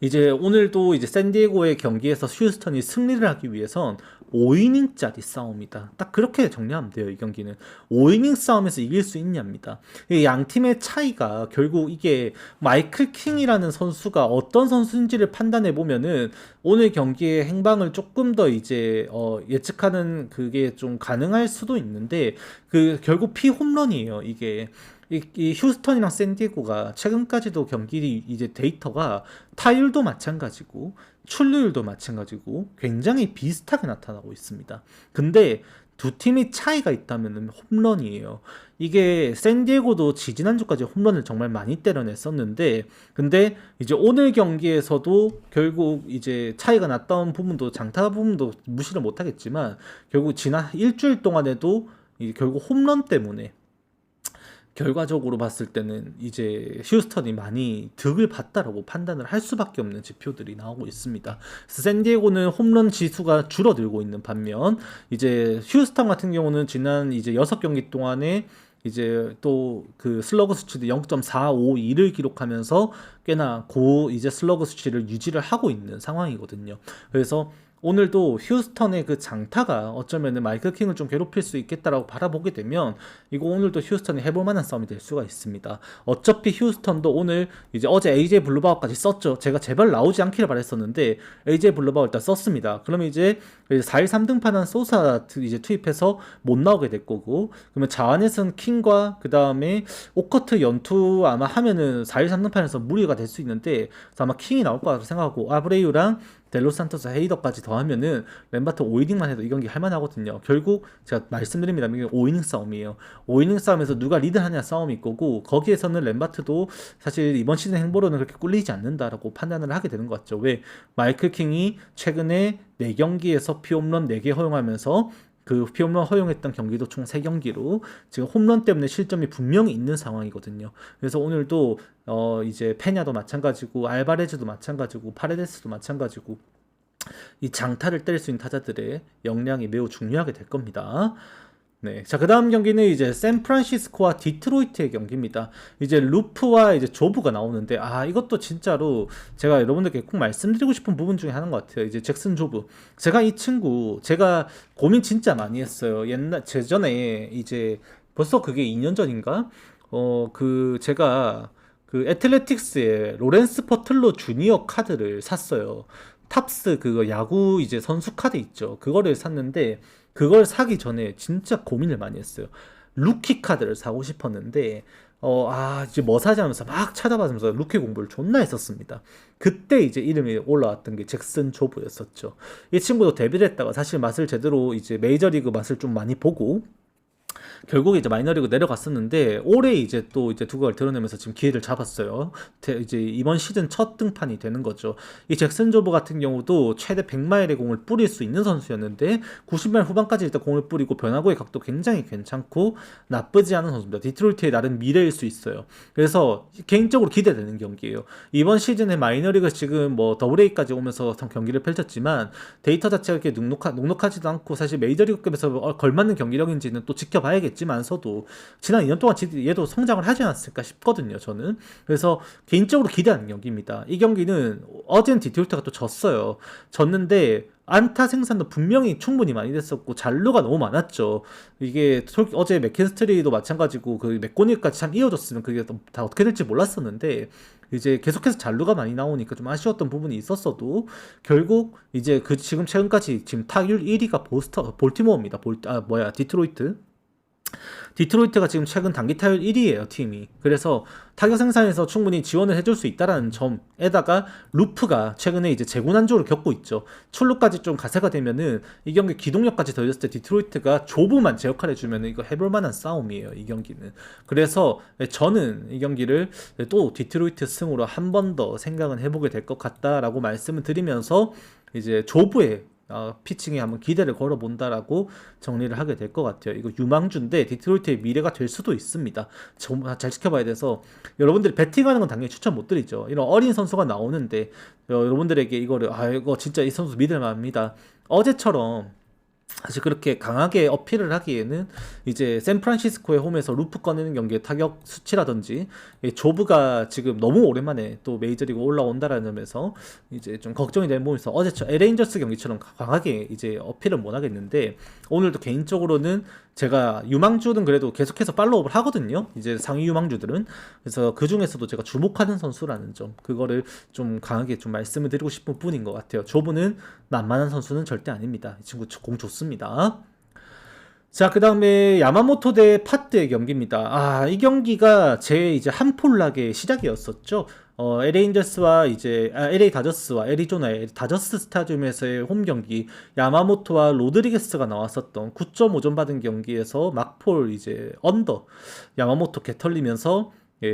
이제 오늘도 이제 샌디에고의 경기에서 휴스턴이 승리를 하기 위해선 5이닝짜리 싸움이다. 딱 그렇게 정리하면 돼요. 이 경기는 5이닝 싸움에서 이길 수 있냐입니다. 양 팀의 차이가 결국 이게 마이클 킹이라는 선수가 어떤 선수인지를 판단해 보면은 오늘 경기의 행방을 조금 더 이제 예측하는 그게 좀 가능할 수도 있는데, 그 결국 피홈런이에요. 이게 이 휴스턴이랑 샌디에고가 최근까지도 경기 이제 데이터가 타율도 마찬가지고 출루율도 마찬가지고 굉장히 비슷하게 나타나고 있습니다. 근데 두 팀이 차이가 있다면 홈런이에요. 이게 샌디에고도 지지난주까지 홈런을 정말 많이 때려냈었는데, 근데 이제 오늘 경기에서도 결국 이제 차이가 났던 부분도, 장타 부분도 무시를 못하겠지만, 결국 지난 일주일 동안에도 결국 홈런 때문에 결과적으로 봤을 때는 이제 휴스턴이 많이 득을 봤다라고 판단을 할 수밖에 없는 지표들이 나오고 있습니다. 그래서 샌디에고는 홈런 지수가 줄어들고 있는 반면, 이제 휴스턴 같은 경우는 지난 이제 6경기 동안에 이제 또 그 슬러그 수치도 0.452를 기록하면서 꽤나 이제 슬러그 수치를 유지를 하고 있는 상황이거든요. 그래서 오늘도 휴스턴의 그 장타가 어쩌면은 마이클 킹을 좀 괴롭힐 수 있겠다라고 바라보게 되면, 이거 오늘도 휴스턴이 해볼 만한 싸움이 될 수가 있습니다. 어차피 휴스턴도 오늘 이제 어제 AJ 블루바우까지 썼죠. 제가 제발 나오지 않기를 바랬었는데 AJ 블루바우 일단 썼습니다. 그러면 이제 4일 3등판한 소사 이제 투입해서 못 나오게 될 거고, 그러면 자완에서는 킹과 그 다음에 오커트 연투 아마 하면은 4일 3등판에서 무리가 될 수 있는데, 아마 킹이 나올 거라고 생각하고 아브레이유랑 델로산토스 헤이더까지 더하면은 램바트 5이닝만 해도 이 경기 할만하거든요. 결국 제가 말씀드립니다. 이게 5이닝 싸움이에요. 5이닝 싸움에서 누가 리드하냐 싸움일 거고, 거기에서는 램바트도 사실 이번 시즌 행보로는 그렇게 꿀리지 않는다라고 판단을 하게 되는 것 같죠. 왜? 마이클 킹이 최근에 4경기에서 피홈런 4개 허용하면서 그 피홈런 허용했던 경기도 총 3경기로 지금 홈런 때문에 실점이 분명히 있는 상황이거든요. 그래서 오늘도 이제 페냐도 마찬가지고 알바레즈도 마찬가지고 파레데스도 마찬가지고 이 장타를 때릴 수 있는 타자들의 역량이 매우 중요하게 될 겁니다. 네. 자, 그 다음 경기는 이제 샌프란시스코와 디트로이트의 경기입니다. 이제 루프와 이제 조브가 나오는데, 이것도 진짜로 제가 여러분들께 꼭 말씀드리고 싶은 부분 중에 하나인 것 같아요. 이제 잭슨 조브. 제가 이 친구, 제가 고민 진짜 많이 했어요. 제전에 이제 벌써 그게 2년 전인가? 제가 그 애틀레틱스의 로렌스 퍼틀로 주니어 카드를 샀어요. 탑스 그거 야구 이제 선수 카드 있죠. 그거를 샀는데, 그걸 사기 전에 진짜 고민을 많이 했어요. 루키 카드를 사고 싶었는데, 이제 뭐 사지 하면서 막 찾아봐서 루키 공부를 존나 했었습니다. 그때 이제 이름이 올라왔던 게 잭슨 조브였었죠. 이 친구도 데뷔를 했다가 사실 맛을 제대로 이제 메이저리그 맛을 좀 많이 보고, 결국에 이제 마이너리그 내려갔었는데 올해 이제 또 이제 두각을 드러내면서 지금 기회를 잡았어요. 이제 이번 시즌 첫 등판이 되는 거죠. 이 잭슨 조브 같은 경우도 최대 100마일의 공을 뿌릴 수 있는 선수였는데 90마일 후반까지 일단 공을 뿌리고 변화구의 각도 굉장히 괜찮고 나쁘지 않은 선수입니다. 디트로이트의 나름 미래일 수 있어요. 그래서 개인적으로 기대되는 경기예요. 이번 시즌에 마이너리그 지금 뭐 더블A까지 오면서 경기를 펼쳤지만 데이터 자체가 이렇게 넉넉하지도 않고 사실 메이저리그급에서 걸맞는 경기력인지는 또 지켜봐야겠지만서도 지난 2년 동안 얘도 성장을 하지 않았을까 싶거든요, 저는. 그래서 개인적으로 기대하는 경기입니다. 이 경기는 어제는 디트로이트가 또 졌어요. 졌는데 안타 생산도 분명히 충분히 많이 됐었고 잔루가 너무 많았죠. 이게 어제 맥킨스트리도 마찬가지고 그 맥고니까지 참 이어졌으면 그게 다 어떻게 될지 몰랐었는데 이제 계속해서 잔루가 많이 나오니까 좀 아쉬웠던 부분이 있었어도 결국 이제 그 지금 최근까지 지금 타율 1위가 볼티모어입니다. 디트로이트. 디트로이트가 지금 최근 단기 타율 1위예요, 팀이. 그래서 타격 생산에서 충분히 지원을 해줄 수 있다라는 점에다가 루프가 최근에 이제 재고난조를 겪고 있죠. 출루까지 좀 가세가 되면은 이 경기 기동력까지 더해졌을 때 디트로이트가 조브만 제 역할 해주면은 이거 해볼 만한 싸움이에요, 이 경기는. 그래서 저는 이 경기를 또 디트로이트 승으로 한 번 더 생각은 해보게 될 것 같다라고 말씀을 드리면서 이제 조브의 피칭에 한번 기대를 걸어본다라고 정리를 하게 될 것 같아요. 이거 유망주인데 디트로이트의 미래가 될 수도 있습니다. 잘 지켜봐야 돼서 여러분들이 배팅하는 건 당연히 추천 못 드리죠. 이런 어린 선수가 나오는데 여러분들에게 이거를 이거 진짜 이 선수 믿을 만합니다. 어제처럼 사실 그렇게 강하게 어필을 하기에는 이제 샌프란시스코의 홈에서 루프 꺼내는 경기의 타격 수치라든지 조브가 지금 너무 오랜만에 또 메이저리그 올라온다라는 점에서 이제 좀 걱정이 되는 부분에서 어제 LA 경기처럼 강하게 이제 어필을 못 하겠는데 오늘도 개인적으로는 제가 유망주는 그래도 계속해서 팔로우업을 하거든요. 이제 상위 유망주들은. 그래서 그 중에서도 제가 주목하는 선수라는 점 그거를 좀 강하게 좀 말씀을 드리고 싶은 분인 것 같아요. 조브는 만만한 선수는 절대 아닙니다. 이 친구 공 좋습니다. 자, 그 다음에 야마모토 대 파트의 경기입니다. 이 경기가 제 이제 한폴락의 시작이었었죠. LA 인저스와 이제 LA 다저스와 애리조나의 다저스 스타디움에서의 홈 경기 야마모토와 로드리게스가 나왔었던 9.5점 받은 경기에서 막폴 이제 언더 야마모토 개털리면서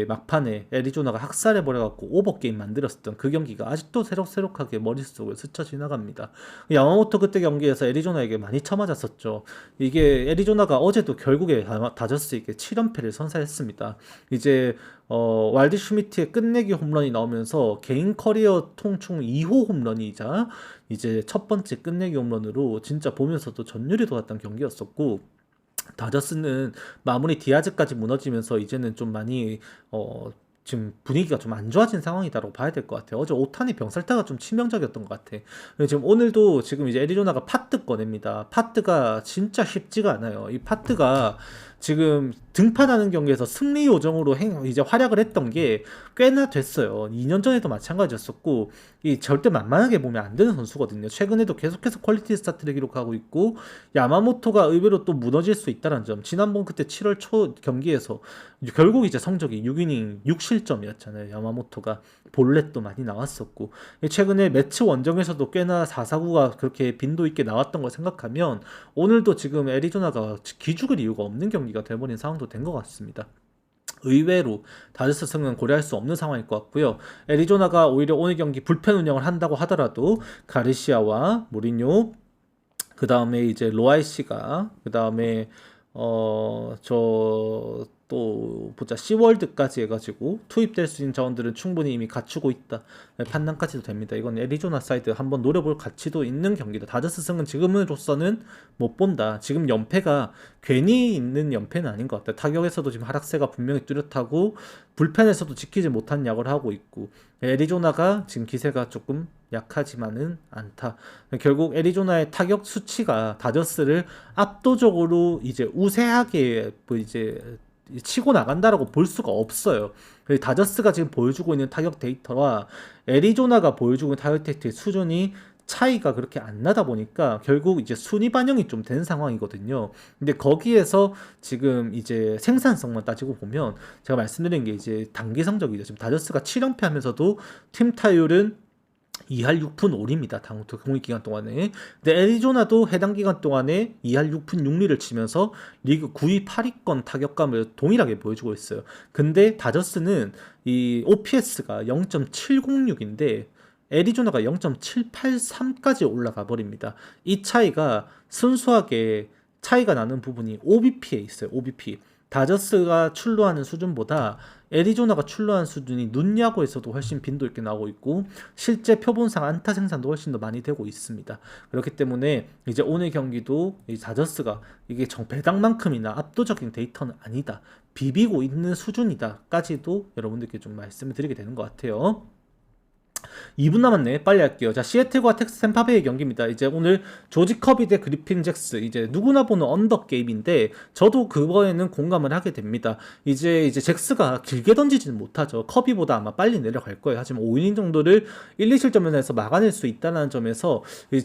막판에 애리조나가 학살해버려갖고 오버게임 만들었었던 그 경기가 아직도 새록새록하게 머릿속을 스쳐 지나갑니다. 야마모토 그때 경기에서 애리조나에게 많이 쳐맞았었죠. 이게 애리조나가 어제도 결국에 다저스에게 7연패를 선사했습니다. 이제 왈디 슈미트의 끝내기 홈런이 나오면서 개인 커리어 통총 2호 홈런이자 이제 첫 번째 끝내기 홈런으로 진짜 보면서도 전율이 돋았던 경기였었고 다저스는 마무리 디아즈까지 무너지면서 이제는 좀 많이 지금 분위기가 좀 안 좋아진 상황이다라고 봐야 될 것 같아요. 어제 오타니 병살타가 좀 치명적이었던 것 같아. 지금 오늘도 지금 이제 애리조나가 파트 꺼냅니다. 파트가 진짜 쉽지가 않아요. 이 파트가 지금 등판하는 경기에서 승리 요정으로 이제 활약을 했던 게 꽤나 됐어요. 2년 전에도 마찬가지였었고 이 절대 만만하게 보면 안 되는 선수거든요. 최근에도 계속해서 퀄리티 스타트를 기록하고 있고 야마모토가 의외로 또 무너질 수 있다는 점. 지난번 그때 7월 초 경기에서 결국 이제 성적이 6이닝 6실점이었잖아요. 야마모토가 볼넷도 많이 나왔었고 최근에 매치 원정에서도 꽤나 4사구가 그렇게 빈도 있게 나왔던 걸 생각하면 오늘도 지금 애리조나가 기죽을 이유가 없는 경기가 돼버린 상황도 된 것 같습니다. 의외로 다저스 승은 고려할 수 없는 상황일 것 같고요. 애리조나가 오히려 오늘 경기 불펜 운영을 한다고 하더라도 가르시아와 무리뉴 그 다음에 이제 로아이씨가 그 다음에 또 보자 시월드까지 해가지고 투입될 수 있는 자원들은 충분히 이미 갖추고 있다 판단까지도 됩니다. 이건 애리조나 사이드 한번 노려볼 가치도 있는 경기다. 다저스 승은 지금으로서는 못 본다. 지금 연패가 괜히 있는 연패는 아닌 것 같다. 타격에서도 지금 하락세가 분명히 뚜렷하고 불펜에서도 지키지 못한 약을 하고 있고 애리조나가 지금 기세가 조금 약하지만은 않다. 결국 애리조나의 타격 수치가 다저스를 압도적으로 이제 우세하게 이제 치고 나간다라고 볼 수가 없어요. 다저스가 지금 보여주고 있는 타격 데이터와 애리조나가 보여주고 있는 타격 데이터의 수준이 차이가 그렇게 안 나다 보니까 결국 이제 순위 반영이 좀 된 상황이거든요. 근데 거기에서 지금 이제 생산성만 따지고 보면 제가 말씀드린 게 이제 단기 성적이죠. 지금 다저스가 7연패 하면서도 팀 타율은 2할 6푼 5리입니다. 당초 공익 기간 동안에. 근데 애리조나도 해당 기간 동안에 2할 6푼 6리를 치면서 리그 9위 8위권 타격감을 동일하게 보여주고 있어요. 근데 다저스는 이 OPS가 0.706인데 애리조나가 0.783까지 올라가 버립니다. 이 차이가 순수하게 차이가 나는 부분이 OBP에 있어요. OBP. 다저스가 출루하는 수준보다 애리조나가 출루하는 수준이 눈야구에서도 훨씬 빈도 있게 나오고 있고 실제 표본상 안타 생산도 훨씬 더 많이 되고 있습니다. 그렇기 때문에 이제 오늘 경기도 이 다저스가 이게 배당만큼이나 압도적인 데이터는 아니다. 비비고 있는 수준이다까지도 여러분들께 좀 말씀을 드리게 되는 것 같아요. 2분 남았네. 빨리 할게요. 자, 시애틀과 템파베이의 경기입니다. 이제 오늘 조지 커비 대 그리핀 잭스. 이제 누구나 보는 언더 게임인데 저도 그거에는 공감을 하게 됩니다. 이제 잭스가 길게 던지지는 못하죠. 커비보다 아마 빨리 내려갈 거예요. 하지만 5이닝 정도를 1, 2실점을 해서 막아낼 수 있다는 점에서 이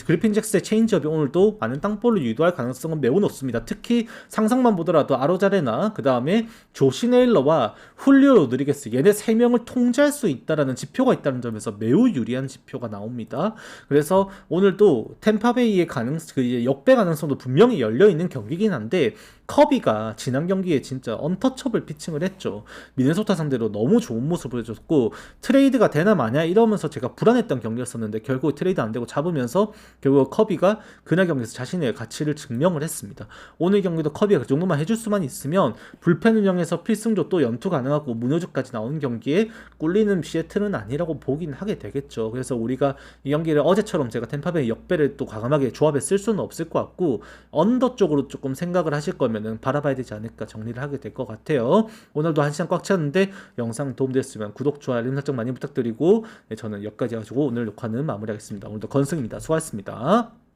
그리핀 잭스의 체인지업이 오늘도 많은 땅볼을 유도할 가능성은 매우 높습니다. 특히 상상만 보더라도 아로자레나 그 다음에 조시 네일러와 훌리오 로드리게스 얘네 3명을 통제할 수 있다라는 지표가 있다는 점에서 매우 유리한 지표가 나옵니다. 그래서 오늘도 템파베이의 역배 가능성도 분명히 열려있는 경기긴 한데 커비가 지난 경기에 진짜 언터처블 피칭을 했죠. 미네소타 상대로 너무 좋은 모습을 보여줬고 트레이드가 되나 마냐 이러면서 제가 불안했던 경기였었는데 결국 트레이드 안 되고 잡으면서 결국 커비가 그날 경기에서 자신의 가치를 증명을 했습니다. 오늘 경기도 커비가 그 정도만 해줄 수만 있으면 불펜 운영에서 필승조 또 연투 가능하고 무효주까지 나오는 경기에 꿀리는 시애틀은 아니라고 보긴 하게 되겠죠. 그래서 우리가 이 경기를 어제처럼 제가 템파베이 역배를 또 과감하게 조합에 쓸 수는 없을 것 같고 언더 쪽으로 조금 생각을 하실 거면 바라봐야 되지 않을까 정리를 하게 될 것 같아요. 오늘도 1시간 꽉 찼는데 영상 도움됐으면 구독, 좋아요, 알림 설정 많이 부탁드리고 저는 여기까지 해가지고 오늘 녹화는 마무리하겠습니다. 오늘도 건승입니다. 수고하셨습니다.